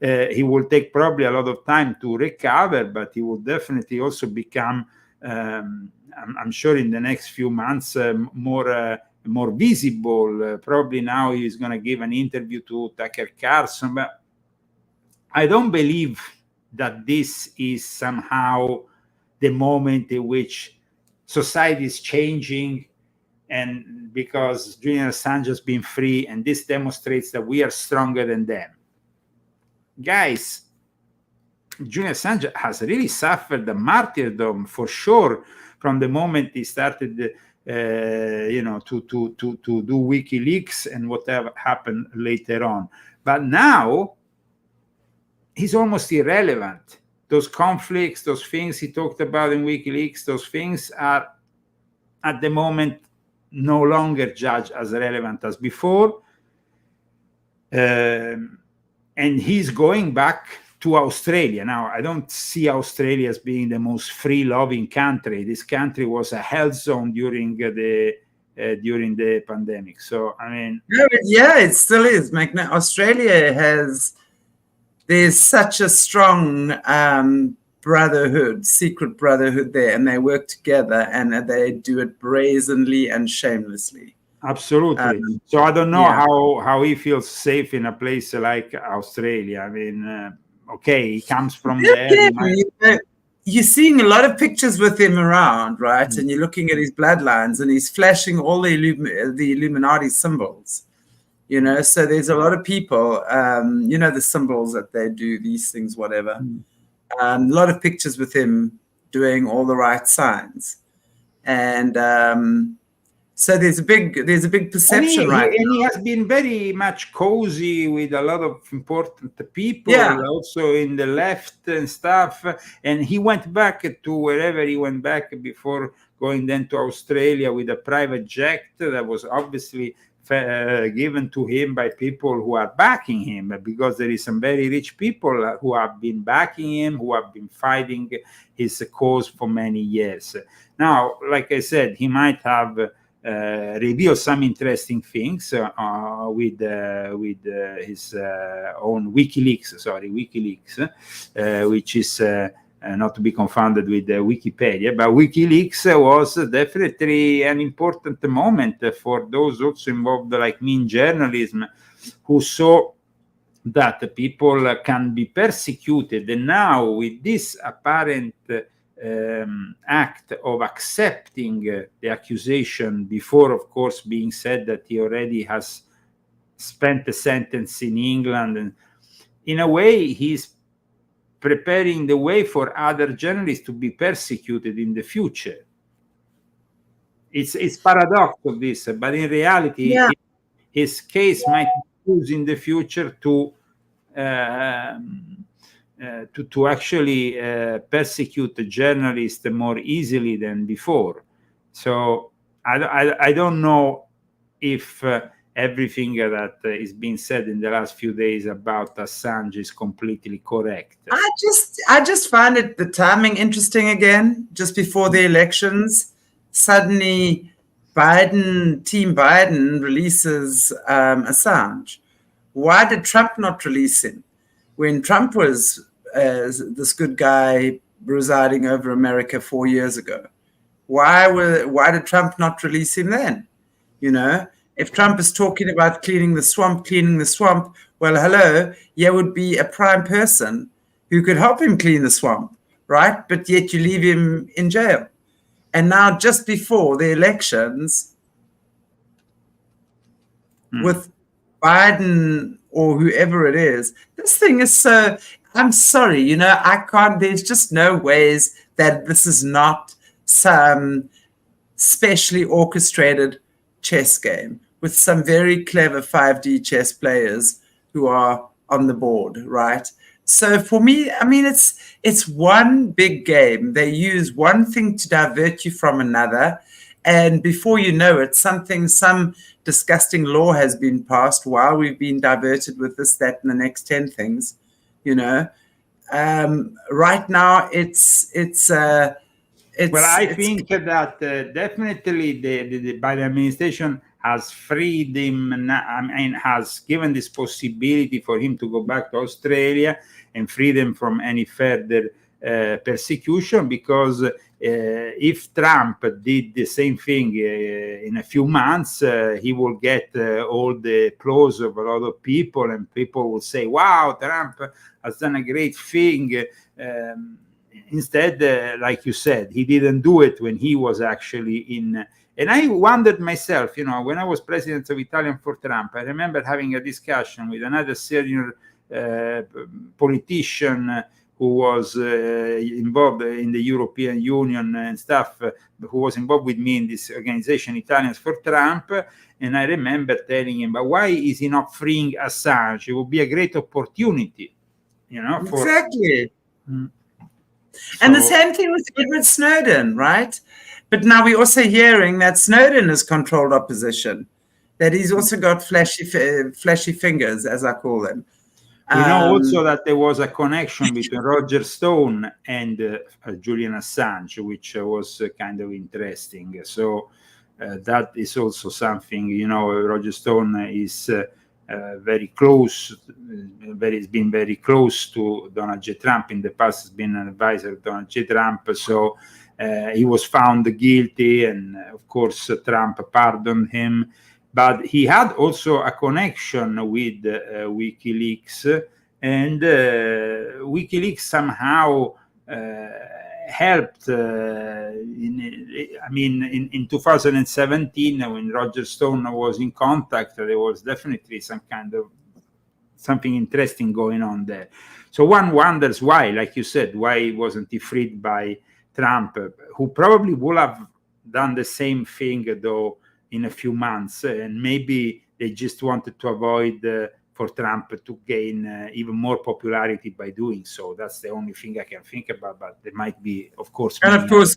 He will take probably a lot of time to recover, but he will definitely also become, I'm sure, in the next few months, more visible. Probably now he's going to give an interview to Tucker Carlson, but I don't believe that this is somehow the moment in which society is changing, and because Julian Assange has been free, and this demonstrates that we are stronger than them. Guys, Julian Assange has really suffered the martyrdom for sure from the moment he started, to do WikiLeaks and whatever happened later on. But now he's almost irrelevant. Those conflicts, those things he talked about in WikiLeaks, those things are at the moment no longer judged as relevant as before. And he's going back to Australia. Now, I don't see Australia as being the most free-loving country. This country was a health zone during the pandemic. So, I mean... Yeah, it still is. Australia there's such a strong secret brotherhood there, and they work together, and they do it brazenly and shamelessly. Absolutely. So I don't know how he feels safe in a place like Australia. I mean, okay, he comes from there. You're seeing a lot of pictures with him around, right? Mm-hmm. And you're looking at his bloodlines, and he's flashing all the Illuminati symbols. So there's a lot of people, the symbols that they do, these things, whatever. Mm-hmm. A lot of pictures with him doing all the right signs. And so there's a big perception, and he has been very much cozy with a lot of important people, also in the left and stuff. And he went back to wherever he went back before going then to Australia with a private jet that was obviously given to him by people who are backing him, because there is some very rich people who have been backing him, who have been fighting his cause for many years. Now, like I said, he might have revealed some interesting things with his own WikiLeaks, which is not to be confounded with Wikipedia, but WikiLeaks was definitely an important moment for those also involved, like me, in journalism, who saw that people can be persecuted. And now with this apparent act of accepting the accusation before, of course, being said that he already has spent a sentence in England, and in a way he's preparing the way for other journalists to be persecuted in the future. It's paradoxical, this, but in reality, his case might be used in the future to actually persecute the journalists more easily than before. So I don't know if everything that is being said in the last few days about Assange is completely correct. I just find the timing interesting again. Just before the elections, suddenly Team Biden releases Assange. Why did Trump not release him when Trump was this good guy residing over America 4 years ago? Why did Trump not release him then? You know, if Trump is talking about cleaning the swamp, well, hello, there would be a prime person who could help him clean the swamp, right? But yet you leave him in jail. And now just before the elections, with Biden or whoever it is, this thing is so, I'm sorry, you know, I can't, there's just no ways that this is not some specially orchestrated chess game with some very clever 5D chess players who are on the board, right? So for me, I mean, it's one big game. They use one thing to divert you from another, and before you know it, some disgusting law has been passed while we've been diverted with this, that, and the next 10 things, you know. Right now, it's well, I think that definitely the Biden administration has freed him, has given this possibility for him to go back to Australia and free them from any further persecution, because if Trump did the same thing in a few months, he will get all the applause of a lot of people, and people will say, wow, Trump has done a great thing. Instead, like you said, he didn't do it when he was actually in. And I wondered myself, you know, when I was president of Italian for Trump, I remember having a discussion with another senior politician who was involved in the European Union and stuff, who was involved with me in this organization, Italians for Trump. And I remember telling him, but why is he not freeing Assange? It would be a great opportunity, you know. Exactly. And the same thing with Edward Snowden, right? But now we're also hearing that Snowden has controlled opposition, that he's also got flashy fingers, as I call them. We know also that there was a connection between Roger Stone and Julian Assange, which was kind of interesting. So that is also something, you know, Roger Stone is very close, has been very close to Donald J. Trump. In the past, has been an advisor of Donald J. Trump. So he was found guilty, and of course, Trump pardoned him. But he had also a connection with WikiLeaks, and WikiLeaks somehow helped. In 2017, when Roger Stone was in contact, there was definitely some kind of something interesting going on there. So one wonders why, like you said, why wasn't he freed by Trump, who probably would have done the same thing, though, in a few months, and maybe they just wanted to avoid for Trump to gain even more popularity by doing so. That's the only thing I can think about, but there might be, of course, and of course,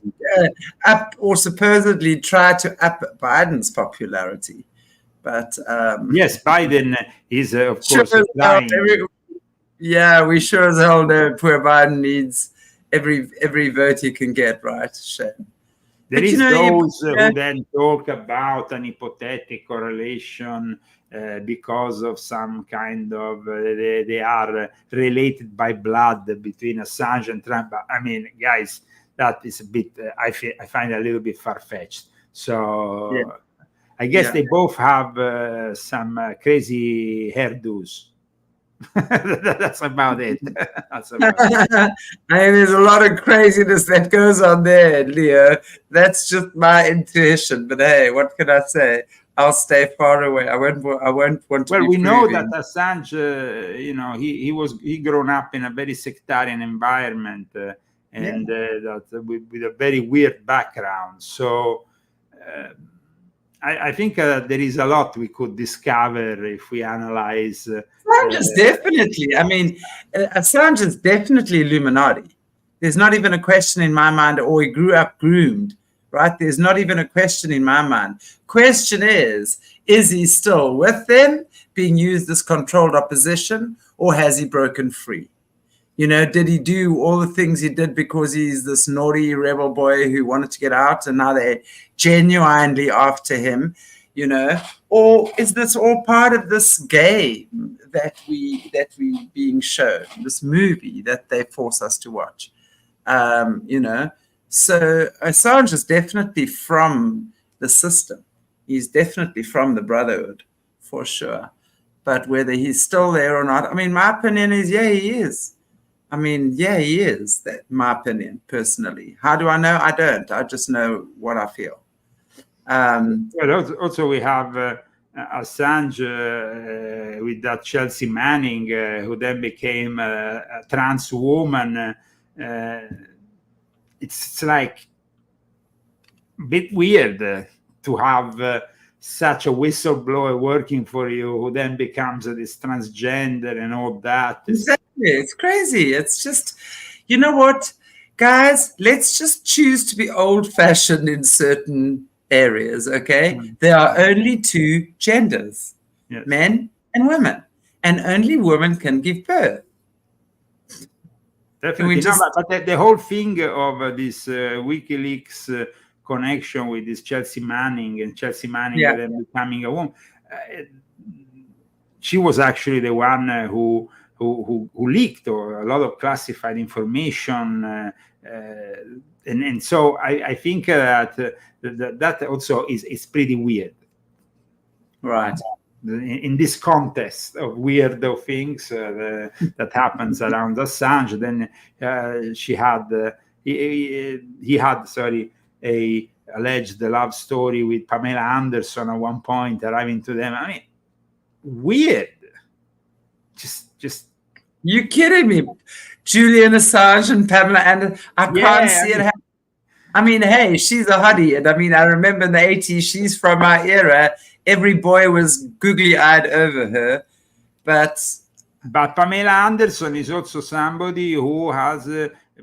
up or supposedly try to up Biden's popularity. But yes, Biden is, of course, trying. Yeah, we sure as hell know poor Biden needs every vote he can get, right? Shame. There is those who then talk about an hypothetical correlation because of some kind of they are related by blood between Assange and Trump. I mean, guys, that is a bit I find a little bit far-fetched. So I guess they both have some crazy hairdos. That's about it. That's about it. I mean, there's a lot of craziness that goes on there, Leo. That's just my intuition. But hey, what can I say? I'll stay far away. I won't want to. Well, we know that Assange, he grown up in a very sectarian environment, and that with a very weird background. So. I think there is a lot we could discover if we analyze. Assange is definitely. I mean, Assange is definitely Illuminati. There's not even a question in my mind. Or he grew up groomed, right? There's not even a question in my mind. Question is he still with them, being used as controlled opposition, or has he broken free? You know, did he do all the things he did because he's this naughty rebel boy who wanted to get out, and now they're genuinely after him, you know? Or is this all part of this game that we being shown, this movie that they force us to watch? You know, so Assange is definitely from the system. He's definitely from the Brotherhood, for sure. But whether he's still there or not, I mean, my opinion is, yeah, he is. I mean, yeah, he is. That my opinion, personally. How do I know? I don't. I just know what I feel. Well, also we have Assange with that Chelsea Manning, who then became a trans woman. It's like a bit weird to have such a whistleblower working for you, who then becomes this transgender and all that. Exactly. It's crazy. It's just, you know what, guys, let's just choose to be old-fashioned in certain areas, okay? There are only two genders, men and women, and only women can give birth. Definitely. But the whole thing of this WikiLeaks connection with this Chelsea Manning and Chelsea Manning then becoming a woman, she was actually the one who leaked a lot of classified information, and so I think that also is pretty weird, right? In this context of weirdo things that happens around Assange, then he had a alleged love story with Pamela Anderson at one point, arriving to them. I mean, weird. Just you kidding me? Julian Assange and Pamela Anderson. I can't see it happen. I mean, hey, she's a hottie. And I mean, I remember in the 80s, she's from my era. Every boy was googly-eyed over her. But Pamela Anderson is also somebody who has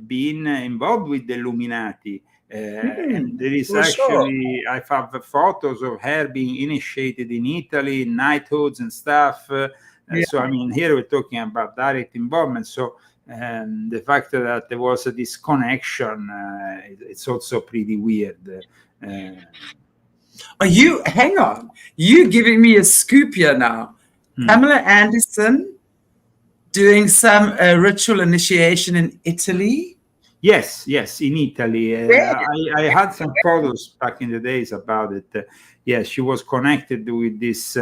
been involved with the Illuminati. And there is actually, I have photos of her being initiated in Italy, knighthoods and stuff. So, I mean, here we're talking about direct involvement. So, the fact that there was a disconnection, it's also pretty weird. Hang on, you giving me a scoop here now. Pamela Anderson doing some ritual initiation in Italy? Yes, in Italy. I had some photos back in the days about it. Yes, she was connected with this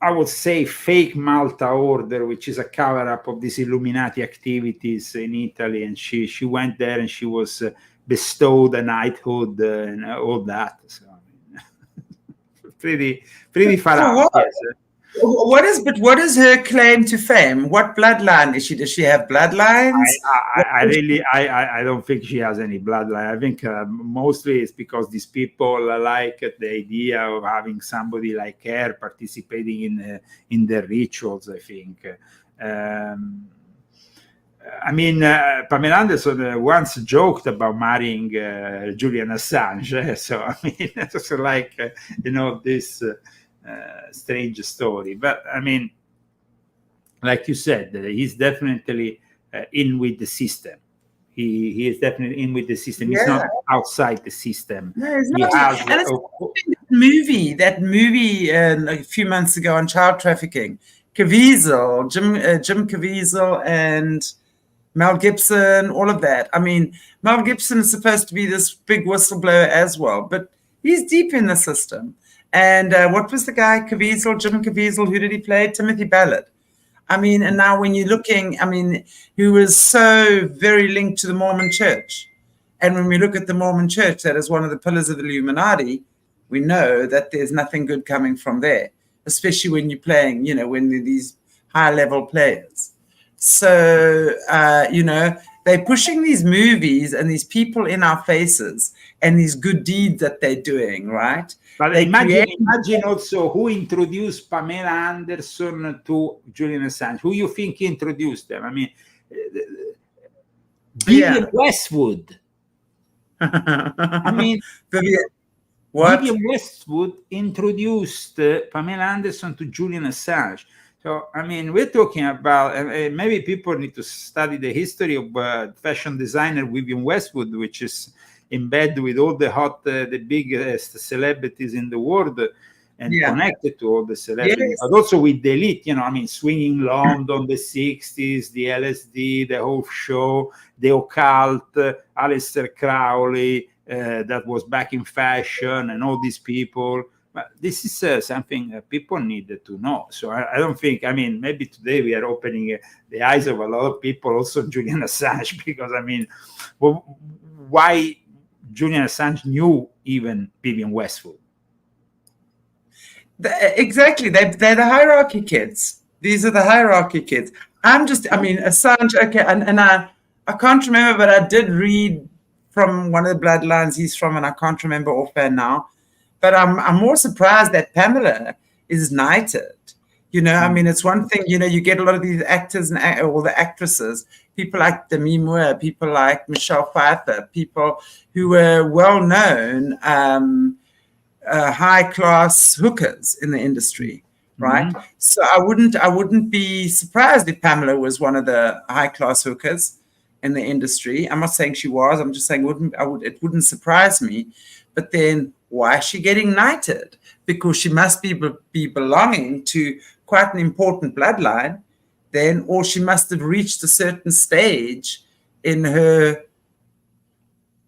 I would say fake Malta order, which is a cover-up of these Illuminati activities in Italy, and she went there and she was bestowed a knighthood and all that. So pretty far out. Yes. What is her claim to fame? What bloodline is she? Does she have bloodlines? I don't think she has any bloodline. I think mostly it's because these people like the idea of having somebody like her participating in their rituals. I think. I mean, Pamela Anderson once joked about marrying Julian Assange. So I mean, it's like this. Strange story, but I mean, like you said, he's definitely in with the system. He is definitely in with the system. He's not outside the system. No, it's not. And it's that movie a few months ago on child trafficking. Caviezel, Jim Caviezel, and Mel Gibson, all of that. I mean, Mel Gibson is supposed to be this big whistleblower as well, but he's deep in the system. And what was the guy, Caviezel, Jim Caviezel? Who did he play? Timothy Ballard. I mean, and now when you're looking, I mean, he was so very linked to the Mormon Church. And when we look at the Mormon Church, that is one of the pillars of the Illuminati, we know that there's nothing good coming from there, especially when you're playing, you know, when these high-level players. So, you know, they're pushing these movies and these people in our faces and these good deeds that they're doing, right? But imagine also who introduced Pamela Anderson to Julian Assange. Who you think introduced them? I mean, Vivian Westwood. I mean, Vivian Westwood introduced Pamela Anderson to Julian Assange. So, I mean, we're talking about, maybe people need to study the history of fashion designer Vivian Westwood, which is in bed with all the biggest celebrities in the world and connected to all the celebrities, but also with the elite, you know, I mean, Swinging London, the 60s, the LSD, the whole show, the occult, Aleister Crowley, that was back in fashion, and all these people. But this is something that people need to know. So I don't think, I mean, maybe today we are opening the eyes of a lot of people, also Julian Assange, because, I mean, why Julian Assange knew even Vivian Westwood? Exactly. They're the hierarchy kids. These are the hierarchy kids. I mean, Assange, okay, and I can't remember, but I did read from one of the bloodlines he's from, and I can't remember offhand now. But I'm more surprised that Pamela is knighted. You know, I mean, it's one thing, you know, you get a lot of these actors and all the actresses, people like Demi Moore, people like Michelle Pfeiffer, people who were well-known high-class hookers in the industry, right? So I wouldn't be surprised if Pamela was one of the high-class hookers in the industry. I'm not saying she was. I'm just saying it wouldn't surprise me. But then why is she getting knighted? Because she must be belonging to quite an important bloodline, then, or she must have reached a certain stage in her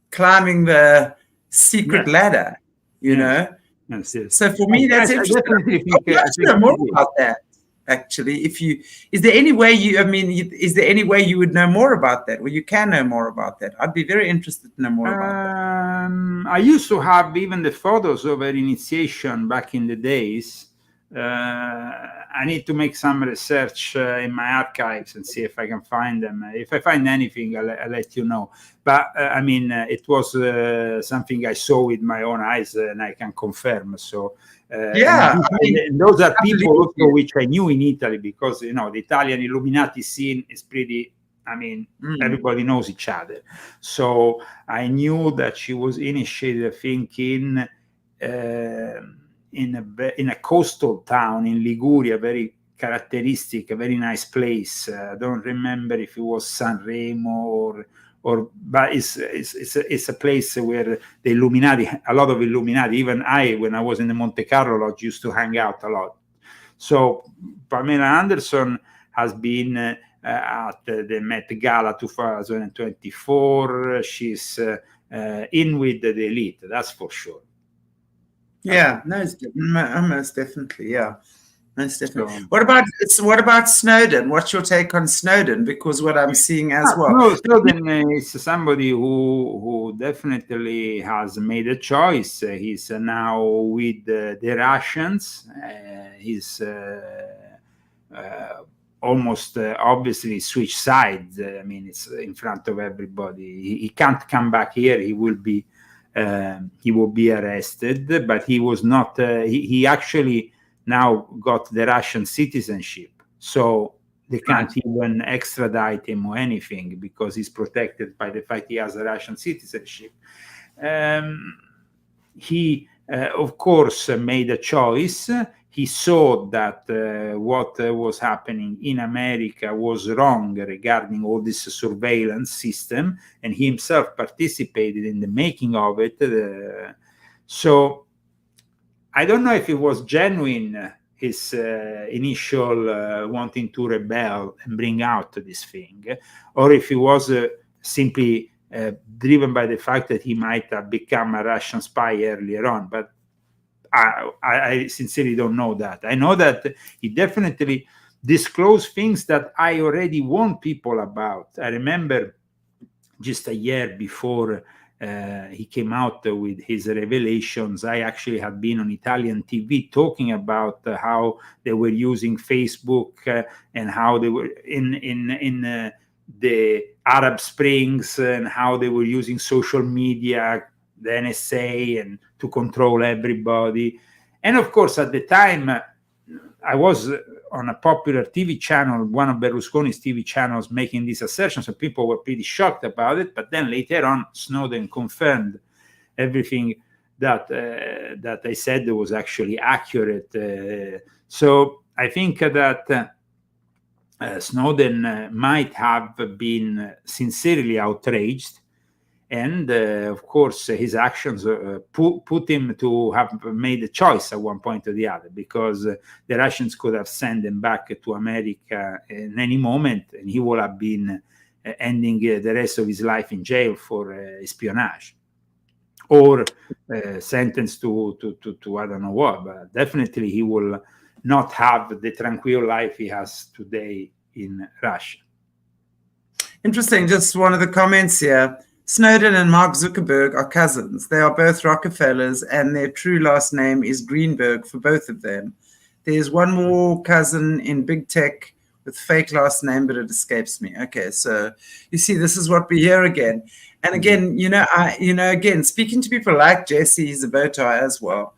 climbing the secret ladder, you know? Yes, yes. So for me, that's interesting. I'd like to know more about that, actually. Is there any way you would know more about that? Well, you can know more about that. I'd be very interested to know more about that. I used to have even the photos of her initiation back in the days. I need to make some research in my archives and see if I can find them. If I find anything, I'll let you know. But I mean, it was something I saw with my own eyes, and I can confirm. So and those are people also which I knew in Italy, because you know the Italian Illuminati scene is pretty. I mean, everybody knows each other. So I knew that she was initiated, I think, in a coastal town in Liguria, very characteristic, a very nice place. I don't remember if it was Sanremo but it's a place where the Illuminati, a lot of Illuminati, even when I was in the Monte Carlo Lodge, used to hang out a lot. So Pamela Anderson has been at the Met Gala 2024. She's in with the elite, that's for sure. Yeah, most definitely, yeah. Most definitely. What about Snowden? What's your take on Snowden? Because what I'm seeing as well. No, Snowden is somebody who definitely has made a choice. He's now with the Russians. He's almost obviously switched sides. I mean, it's in front of everybody. He can't come back here. He will be arrested. But he was not. He actually now got the Russian citizenship, so they can't even extradite him or anything because he's protected by the fact he has a Russian citizenship. He of course, made a choice. He saw that what was happening in America was wrong regarding all this surveillance system, and he himself participated in the making of it. So I don't know if it was genuine, his initial wanting to rebel and bring out this thing, or if it was simply driven by the fact that he might have become a Russian spy earlier on. But I sincerely don't know that. I know that he definitely disclosed things that I already warned people about. I remember just a year before he came out with his revelations, I actually had been on Italian TV talking about how they were using Facebook and how they were in the Arab Springs, and how they were using social media, the NSA, and to control everybody. And of course, at the time, I was on a popular TV channel, one of Berlusconi's TV channels, making these assertions, and people were pretty shocked about it. But then later on, Snowden confirmed everything that I said was actually accurate. So I think that Snowden might have been sincerely outraged. And of course, his actions put him to have made a choice at one point or the other, because the Russians could have sent him back to America in any moment, and he would have been ending the rest of his life in jail for espionage, or sentenced to I don't know what. But definitely, he will not have the tranquil life he has today in Russia. Interesting. Just one of the comments here. Snowden and Mark Zuckerberg are cousins. They are both Rockefellers, and their true last name is Greenberg for both of them. There's one more cousin in big tech with fake last name, but it escapes me. Okay, so you see, this is what we hear again. And again, again, speaking to people like Jesse Zabota as well,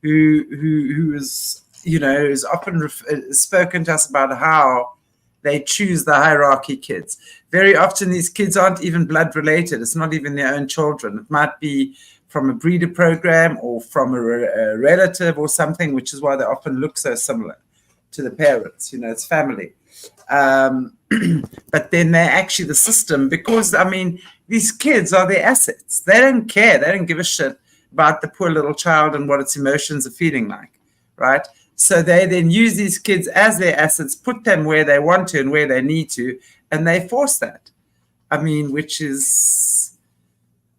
who is, is often spoken to us about how they choose the hierarchy kids. Very often these kids aren't even blood related. It's not even their own children. It might be from a breeder program or from a relative or something, which is why they often look so similar to the parents. It's family. But then they're actually the system, because, these kids are their assets. They don't care. They don't give a shit about the poor little child and what its emotions are feeling like, right? So they then use these kids as their assets, put them where they want to and where they need to, and they force that. Which is,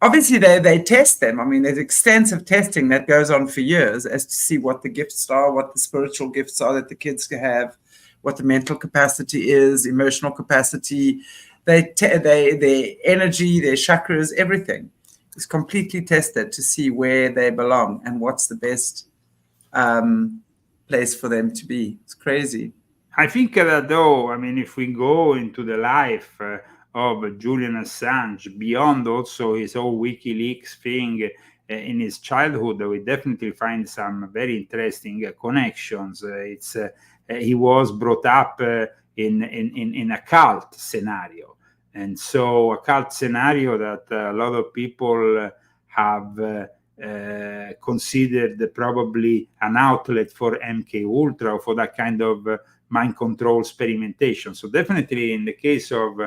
obviously they test them. There's extensive testing that goes on for years as to see what the gifts are, what the spiritual gifts are that the kids can have, what the mental capacity is, emotional capacity, their energy, their chakras, everything is completely tested to see where they belong and what's the best place for them to be. It's crazy. I think that, though, if we go into the life of Julian Assange, beyond also his whole WikiLeaks thing in his childhood, we definitely find some very interesting connections. He was brought up in a cult scenario, and so a cult scenario that a lot of people have considered probably an outlet for MK Ultra, or for that kind of mind control experimentation. So definitely in the case of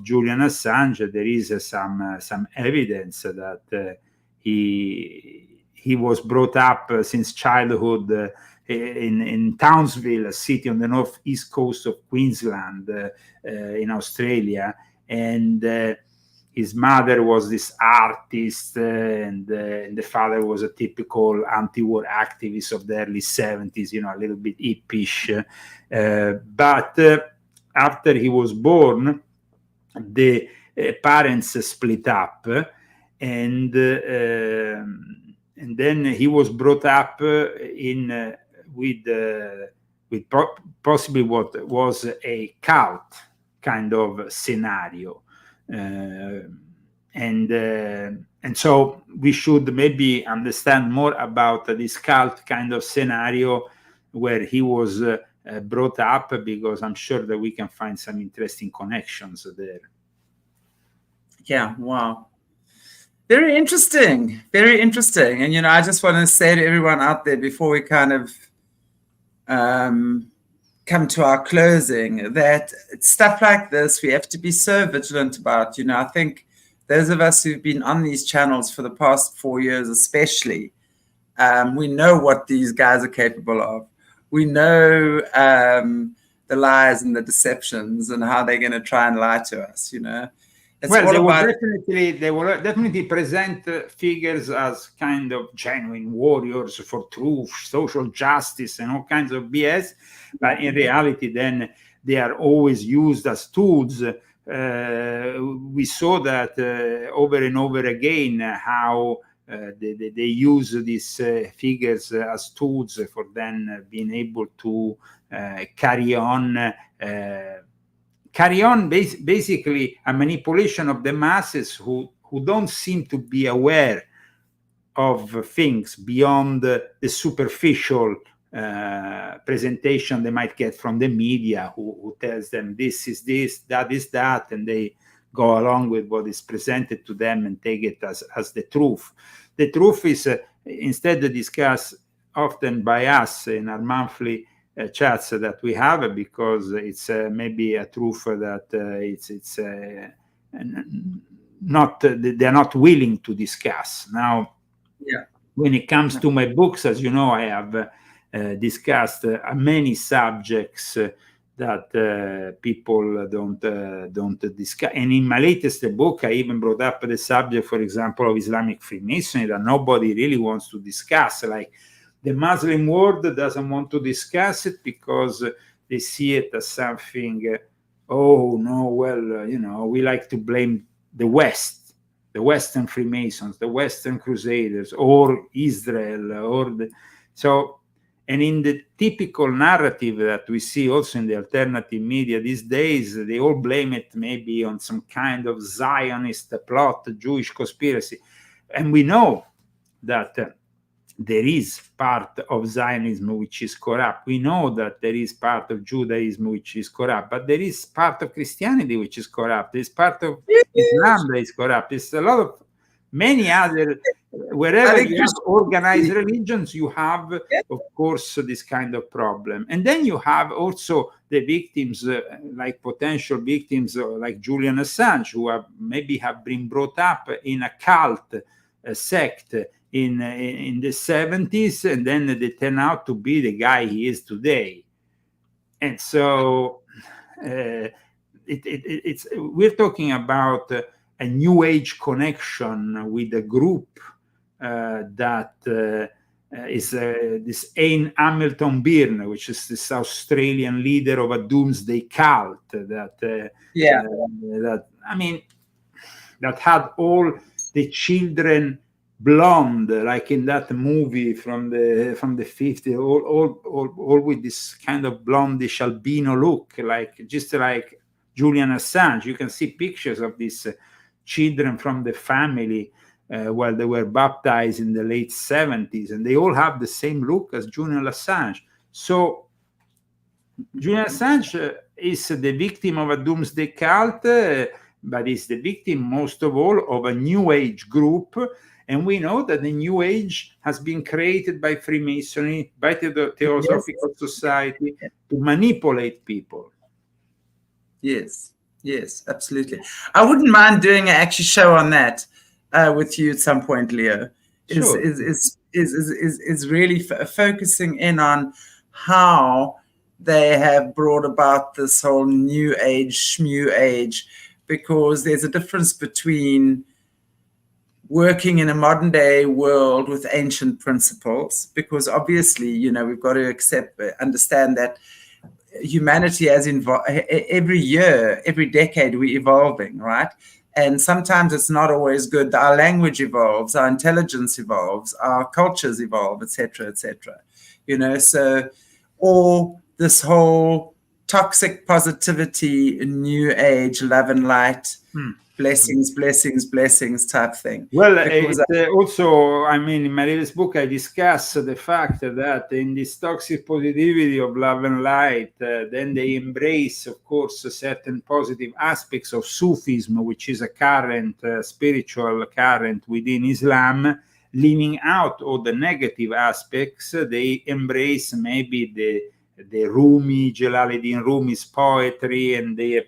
Julian Assange, there is some evidence that he was brought up since childhood in Townsville, a city on the northeast coast of Queensland in Australia, and his mother was this artist, and the father was a typical anti-war activist of the early 70s, a little bit hippish. But after he was born, the parents split up, and then he was brought up with possibly what was a cult kind of scenario. And so we should maybe understand more about this cult kind of scenario where he was brought up, because I'm sure that we can find some interesting connections there. Yeah, wow. Very interesting. Very interesting. And, I just want to say to everyone out there before we kind of come to our closing that stuff like this, we have to be so vigilant about. I think those of us who've been on these channels for the past 4 years, especially, we know what these guys are capable of. We know the lies and the deceptions and how they're going to try and lie to us, It's well, they will definitely present figures as kind of genuine warriors for truth, social justice, and all kinds of BS. But in reality, then they are always used as tools. We saw that over and over again how they use these figures as tools for then being able to carry on basically a manipulation of the masses who don't seem to be aware of things beyond the superficial presentation they might get from the media, who tells them this is this, that is that, and they go along with what is presented to them and take it as the truth. The truth is instead discussed often by us in our monthly chats that we have, because it's maybe a truth that it's not they're not willing to discuss. Now, when it comes to my books, as you know, I have discussed many subjects that people don't discuss. And in my latest book, I even brought up the subject, for example, of Islamic Freemasonry that nobody really wants to discuss. Like, the Muslim world doesn't want to discuss it because they see it as something, oh, no, well, we like to blame the West, the Western Freemasons, the Western Crusaders, or Israel, and in the typical narrative that we see also in the alternative media these days, they all blame it maybe on some kind of Zionist plot, Jewish conspiracy. And we know that there is part of Zionism which is corrupt. We know that there is part of Judaism which is corrupt, but there is part of Christianity which is corrupt. There's part of Islam that is corrupt. There's a lot of many other, wherever you have organized religions, you have, of course, this kind of problem. And then you have also the victims, like potential victims like Julian Assange, who have been brought up in a cult, a sect, in the 70s, and then they turn out to be the guy he is today. And so we're talking about a new age connection with a group that is this Ian Hamilton Byrne, which is this Australian leader of a doomsday cult that had all the children blonde, like in that movie from the 50s, all with this kind of blondish albino look, just like Julian Assange. You can see pictures of these children from the family while they were baptized in the late 70s, and they all have the same look as Julian Assange. So Julian Assange is the victim of a doomsday cult, but is the victim most of all of a new age group. And we know that the New Age has been created by Freemasonry, by the Theosophical Society, to manipulate people. Yes, absolutely. I wouldn't mind doing an actual show on that with you at some point, Leo. Sure. Is really focusing in on how they have brought about this whole New Age, Shmew Age, because there's a difference between working in a modern day world with ancient principles, because obviously, we've got to understand that humanity has every year, every decade, we're evolving, right? And sometimes it's not always good. Our language evolves, our intelligence evolves, our cultures evolve, etc., etc. So, or this whole toxic positivity, New Age, love and light, blessings, blessings, blessings type thing. Well, also, I mean, in my latest book, I discuss the fact that in this toxic positivity of love and light, then they embrace, of course, certain positive aspects of Sufism, which is a current spiritual current within Islam, leaving out all the negative aspects. They embrace maybe the Rumi, Jalaluddin Rumi's poetry, and they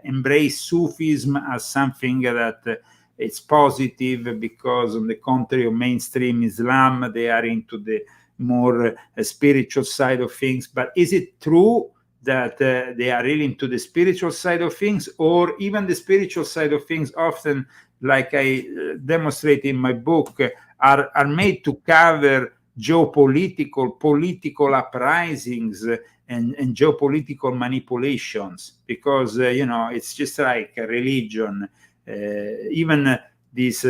embrace Sufism as something that it's positive, because on the contrary of mainstream Islam, they are into the more spiritual side of things. But is it true that they are really into the spiritual side of things, or even the spiritual side of things often, like I demonstrate in my book, are made to cover political uprisings and geopolitical manipulations? Because it's just like a religion. Even these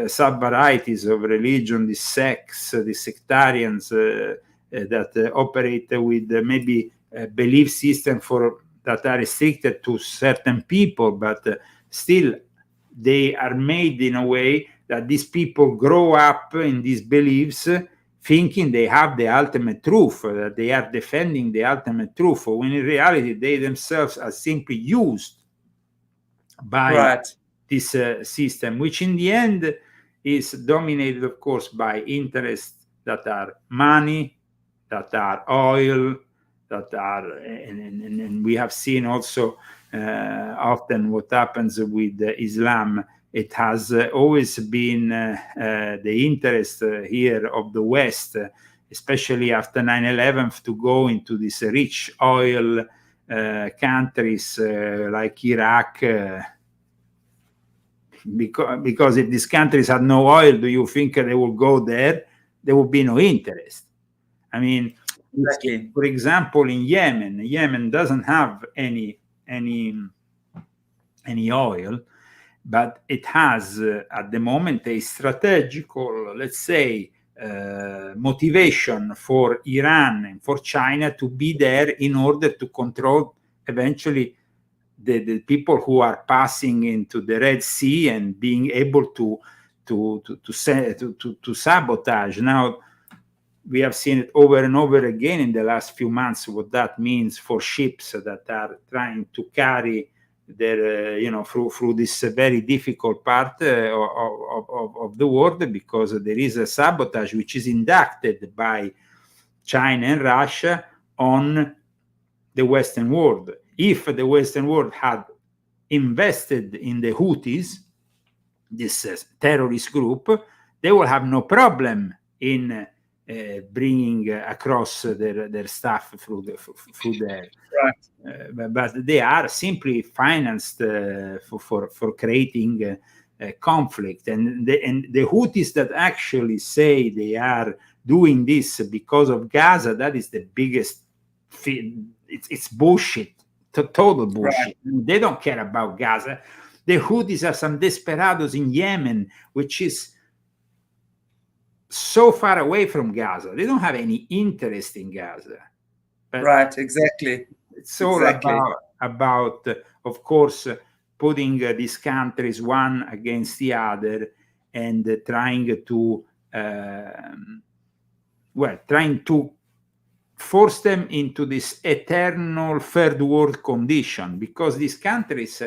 sub-varieties of religion, these sects, these sectarians that operate with maybe a belief system that are restricted to certain people, but still they are made in a way that these people grow up in these beliefs, thinking they have the ultimate truth, that they are defending the ultimate truth, when in reality they themselves are simply used by this system, which in the end is dominated, of course, by interests that are money, that are oil, that are, and we have seen also often what happens with Islam. It has always been the interest here of the West, especially after 9/11, to go into these rich oil countries like Iraq, because if these countries had no oil, do you think they will go there? There would be no interest. I mean, exactly. For example, in Yemen doesn't have any oil, but it has at the moment a strategical, let's say, motivation for Iran and for China to be there in order to control eventually the people who are passing into the Red Sea and being able to sabotage. Now, we have seen it over and over again in the last few months, what that means for ships that are trying to carry their, through this very difficult part of the world, because there is a sabotage which is inducted by China and Russia on the Western world. If the Western world had invested in the Houthis, this terrorist group, they will have no problem in bringing across their stuff through there. Right. But they are simply financed for creating conflict. And the Houthis that actually say they are doing this because of Gaza, that is the biggest. It's bullshit. Total bullshit. Right. They don't care about Gaza. The Houthis are some desperados in Yemen, which is so far away from Gaza. They don't have any interest in Gaza. But right, exactly. It's all about, of course, putting these countries one against the other and trying to force them into this eternal third world condition, because these countries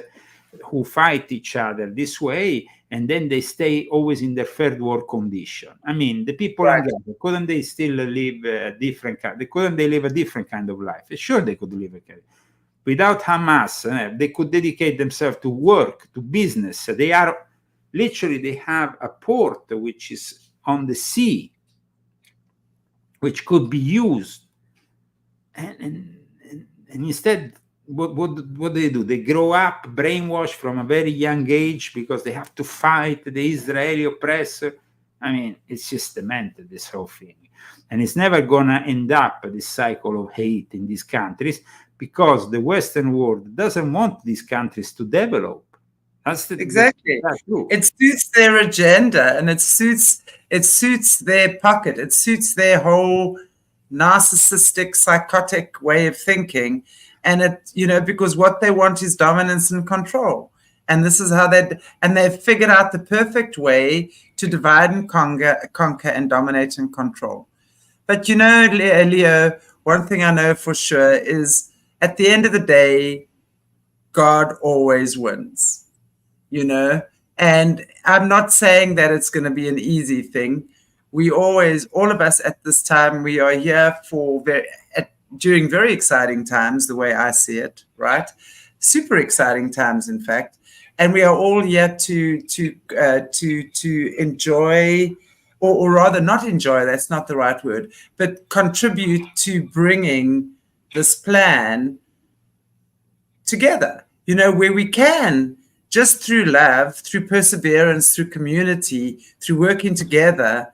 who fight each other this way, and then they stay always in their third world condition. I mean, the people in Gaza, couldn't they still live a different kind? Couldn't they live a different kind of life? Sure, they could live a kind. Without Hamas, they could dedicate themselves to work, to business. They have a port which is on the sea, which could be used. And instead, what they do? They grow up brainwashed from a very young age because they have to fight the Israeli oppressor. I mean, it's just demented, this whole thing. And it's never going to end up, this cycle of hate in these countries, because the Western world doesn't want these countries to develop. Exactly. It suits their agenda, and it suits their pocket. It suits their whole narcissistic, psychotic way of thinking. And because what they want is dominance and control. And this is how they've figured out the perfect way to divide and conquer and dominate and control. But Leo, one thing I know for sure is at the end of the day, God always wins, and I'm not saying that it's going to be an easy thing. All of us at this time, we are here during very exciting times, the way I see it, right? Super exciting times, in fact. And we are all here to enjoy, or rather not enjoy, that's not the right word, but contribute to bringing this plan together, where we can, just through love, through perseverance, through community, through working together,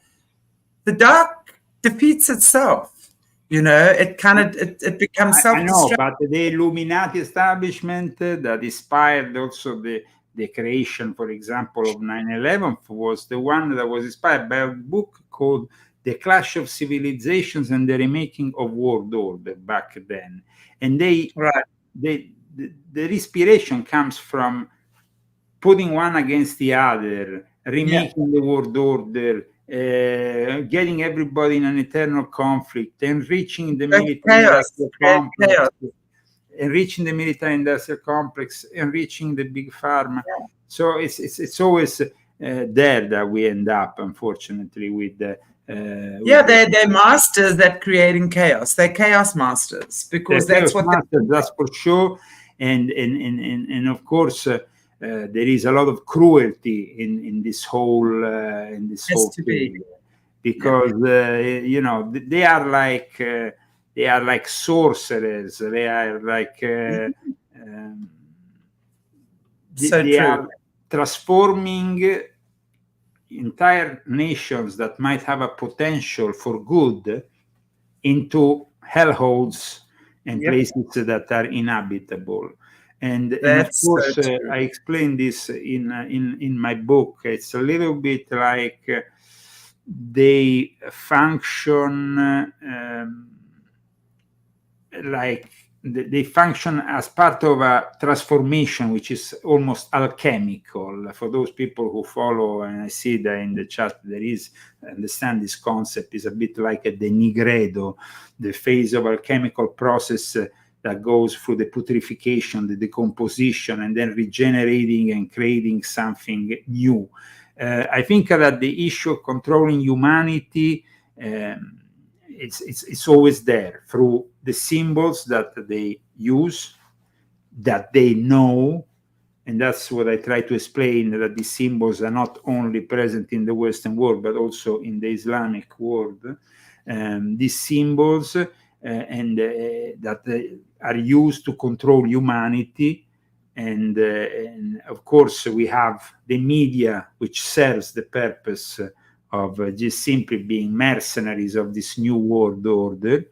the dark defeats itself. It becomes self-destructive. I know, but the Illuminati establishment that inspired also the creation, for example, of 9/11 was the one that was inspired by a book called The Clash of Civilizations and the Remaking of World Order back then. And the inspiration comes from putting one against the other, remaking the world order, getting everybody in an eternal conflict, enriching the military-industrial complex, enriching the military-industrial complex, enriching the big pharma. Yeah. So it's always there that we end up, unfortunately, with the. They're masters at creating chaos. They're chaos masters, because that's what that's for sure. And of course, there is a lot of cruelty in this whole thing, because they are like sorcerers. They are like they are transforming entire nations that might have a potential for good into hellholes and places that are inhabitable. And of course, I explain this in my book. It's a little bit like they function they function as part of a transformation, which is almost alchemical. For those people who follow, and I see that in the chat there is, understand this concept is a bit like a denigredo, the phase of alchemical process that goes through the putrefaction, the decomposition, and then regenerating and creating something new. I think that the issue of controlling humanity, it's always there through the symbols that they use, that they know, and that's what I try to explain, that these symbols are not only present in the Western world, but also in the Islamic world. These symbols that are used to control humanity, and of course we have the media, which serves the purpose of just simply being mercenaries of this new world order.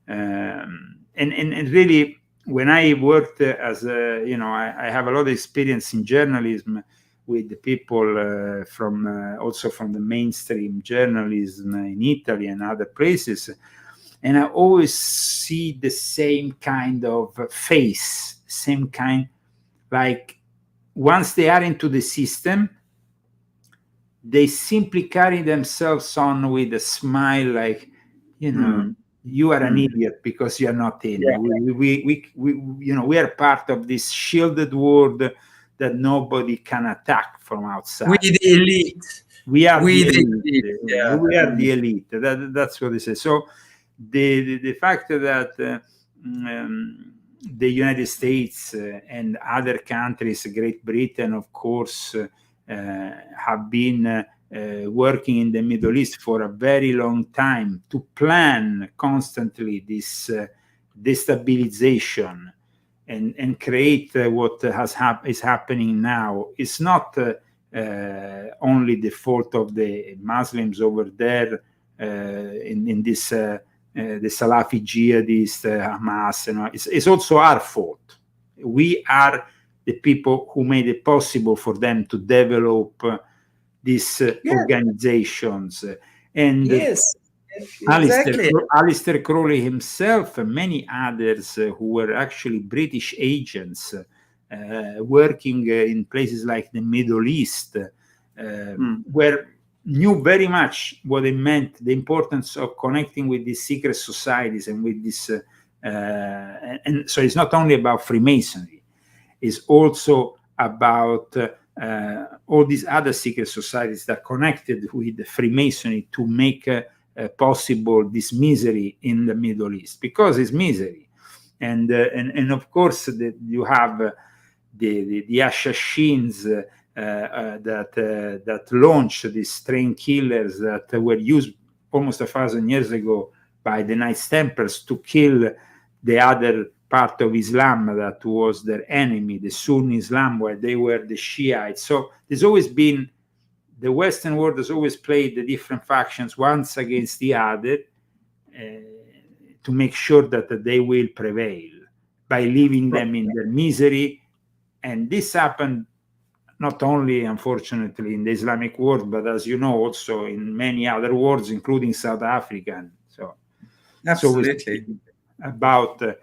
And really, when I worked as I have a lot of experience in journalism with the people also from the mainstream journalism in Italy and other places, and I always see the same kind of face, same kind, like once they are into the system, they simply carry themselves on with a smile, like, you are an idiot because you are not in. Yeah. We are part of this shielded world that nobody can attack from outside. We the elite. We are the elite. Yeah. We are the elite. That's what they say. So the fact that the United States and other countries, Great Britain, of course, have been working in the Middle East for a very long time to plan constantly this destabilization and create what is happening now. It's not only the fault of the Muslims over there in this the Salafi jihadists, Hamas, it's also our fault. We are the people who made it possible for them to develop these organizations. And exactly. Alistair Crowley himself and many others who were actually British agents working in places like the Middle East, where knew very much what it meant, the importance of connecting with these secret societies and with this. And so it's not only about Freemasonry, it's also about all these other secret societies that connected with Freemasonry to make possible this misery in the Middle East, because it's misery. And of course, you have the assassins that launched these train killers that were used almost 1,000 years ago by the Knights Templars to kill the other part of Islam that was their enemy, the Sunni Islam, where they were the Shiites. So there's always been, the Western world has always played the different factions once against the other to make sure that they will prevail by leaving them in their misery. And this happened not only, unfortunately, in the Islamic world, but as you know, also in many other worlds, including South Africa. So absolutely about the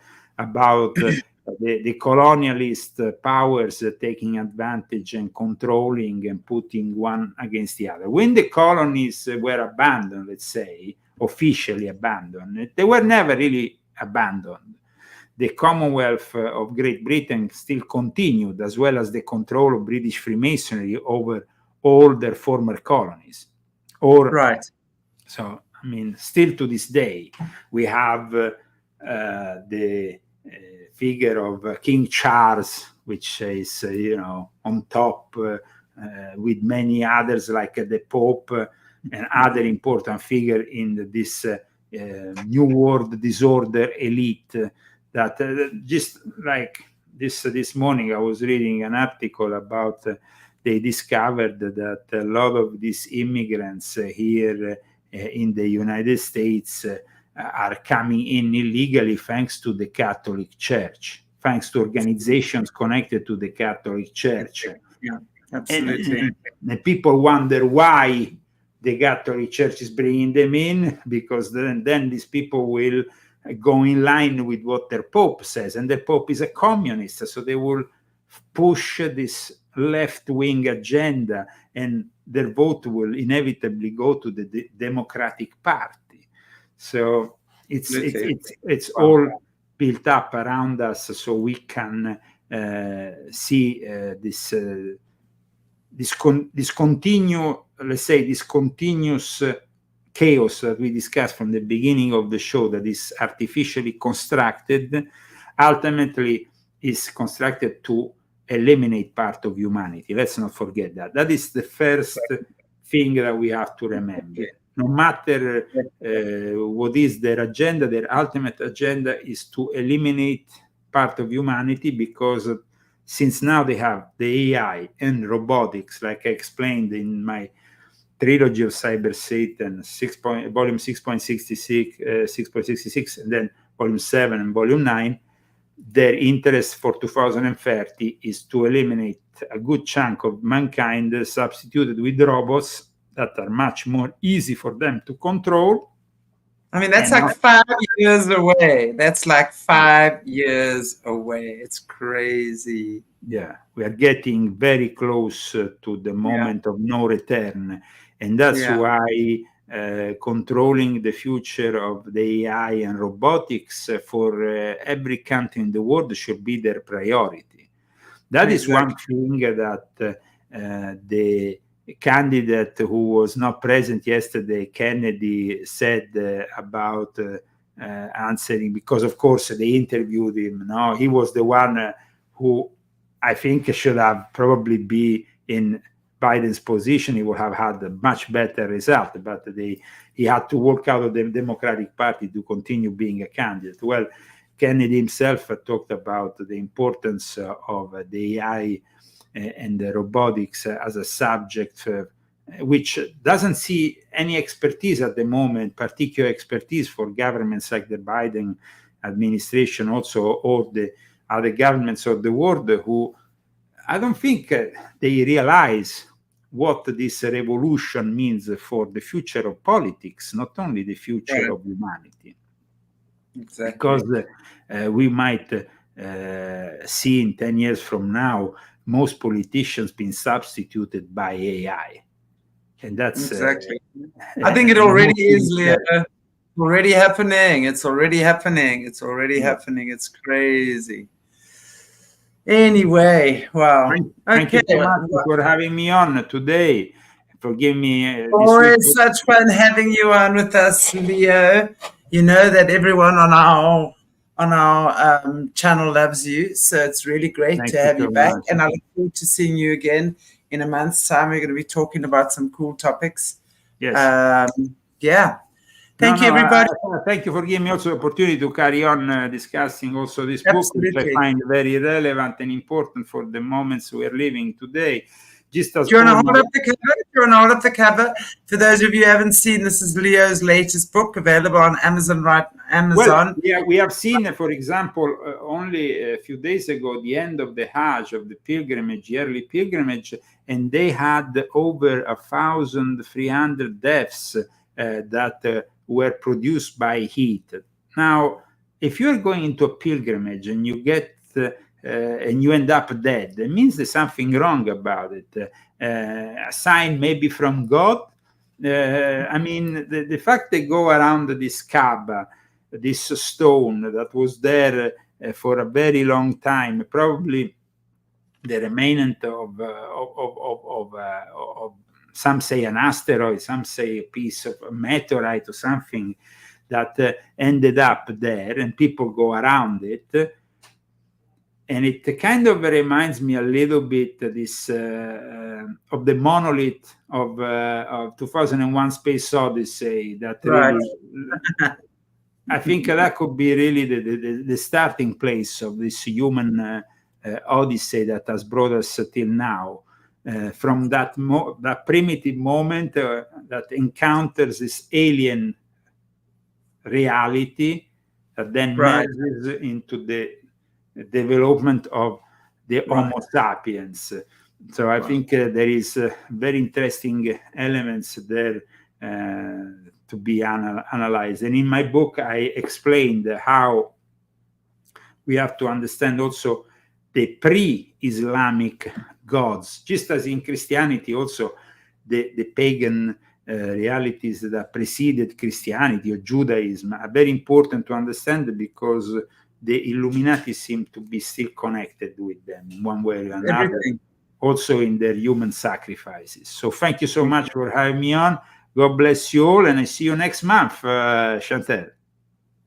colonialist powers taking advantage and controlling and putting one against the other. When the colonies were abandoned, let's say, officially abandoned, they were never really abandoned. The Commonwealth of Great Britain still continued, as well as the control of British Freemasonry over all their former colonies. Right. So, I mean, still to this day, we have the figure of King Charles, which is, on top with many others like the Pope and other important figure in this New World Disorder elite. That just like this morning, I was reading an article about they discovered that a lot of these immigrants here in the United States are coming in illegally thanks to the Catholic Church, thanks to organizations connected to the Catholic Church. Yeah, absolutely. And people wonder why the Catholic Church is bringing them in, because then these people will go in line with what their Pope says. And the Pope is a communist, so they will push this left-wing agenda, and their vote will inevitably go to the Democratic Party. So it's all built up around us, so we can see this continuous chaos that we discussed from the beginning of the show, that is artificially constructed, ultimately is constructed to eliminate part of humanity. Let's not forget that. That is the first thing that we have to remember. No matter what is their agenda, their ultimate agenda is to eliminate part of humanity, because since now they have the AI and robotics, like I explained in my trilogy of Cyber Satan, volume 6.66, and then volume 7 and volume 9, their interest for 2030 is to eliminate a good chunk of mankind, substituted with robots that are much more easy for them to control. I mean, that's like 5 years away. That's like 5 years away. It's crazy. Yeah, we are getting very close to the moment of no return. And that's why controlling the future of the AI and robotics for every country in the world should be their priority. That is one thing that the candidate who was not present yesterday, Kennedy, said about answering, because of course they interviewed him. No, he was the one who I think should have probably be in Biden's position. He would have had a much better result, but he had to walk out of the Democratic Party to continue being a candidate. Well, Kennedy himself talked about the importance of the AI and the robotics as a subject which doesn't see any expertise at the moment, particular expertise for governments like the Biden administration, also or the other governments of the world, who I don't think they realize what this revolution means for the future of politics, not only the future of humanity. Exactly. Because we might see in 10 years from now most politicians being substituted by AI. And that's exactly. I think it already is, Leo. Already happening. It's already happening. It's already happening. It's crazy. Anyway, wow. Thank you so much for having me on today. Forgive me. Always such fun having you on with us, Leo. You know that everyone on our channel loves you, so it's really great to have you back. And I look forward to seeing you again in a month's time. We're going to be talking about some cool topics. Yes. Yeah. Thank you, everybody. Thank you for giving me also the opportunity to carry on discussing also this book, which I find very relevant and important for the moments we are living today. Just as Do you want to hold up the cover? Do you want to hold up the cover? For those of you who haven't seen, this is Leo's latest book, available on Amazon. Well, yeah, we have seen, for example, only a few days ago, the end of the Hajj, of the pilgrimage, yearly pilgrimage, and they had over 1,300 deaths that were produced by heat. Now, if you're going into a pilgrimage and you get and you end up dead, it means there's something wrong about it. A sign maybe from God. I mean, the fact they go around this Kaaba, this stone that was there for a very long time, probably the remnant of some say an asteroid, some say a piece of a meteorite or something that ended up there, and people go around it. And it kind of reminds me a little bit this of the monolith of 2001 Space Odyssey. That really, I think that could be really the starting place of this human odyssey that has brought us till now. From that primitive moment that encounters this alien reality that then merges into the development of the Homo sapiens. So I think there is very interesting elements there to be analyzed. And in my book, I explained how we have to understand also the pre-Islamic gods, just as in Christianity also the pagan realities that preceded Christianity or Judaism are very important to understand, because the Illuminati seem to be still connected with them in one way or another, also in their human sacrifices. So thank you so much for having me on. God bless you all, and I see you next month, Chantelle.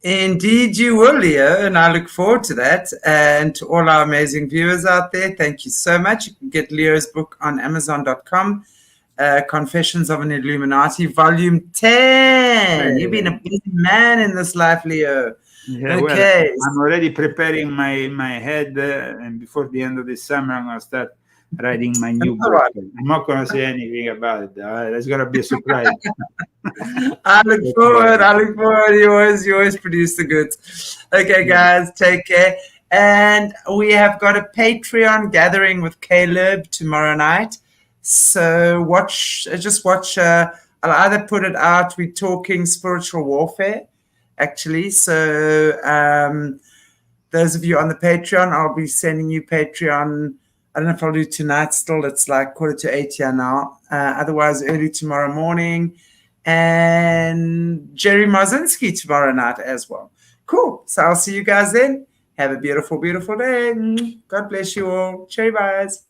Indeed you will, Leo, and I look forward to that. And to all our amazing viewers out there, thank you so much. You can get Leo's book on Amazon.com, Confessions of an Illuminati, Volume 10. You've been a busy man in this life, Leo. Yeah, okay. Well, I'm already preparing my head, and before the end of the summer, I'm going to start writing my new book. I'm not going to say anything about it. It's going to be a surprise. I look forward. You always produce the goods. Okay, guys, take care. And we have got a Patreon gathering with Caleb tomorrow night. So just watch. I'll either put it out. We're talking spiritual warfare, actually. So those of you on the Patreon, I'll be sending you Patreon. I don't know if I'll do tonight still. It's like 7:45 here now. Otherwise, early tomorrow morning. And Jerry Marzinski tomorrow night as well. Cool. So I'll see you guys then. Have a beautiful, beautiful day. God bless you all. Cherry buys.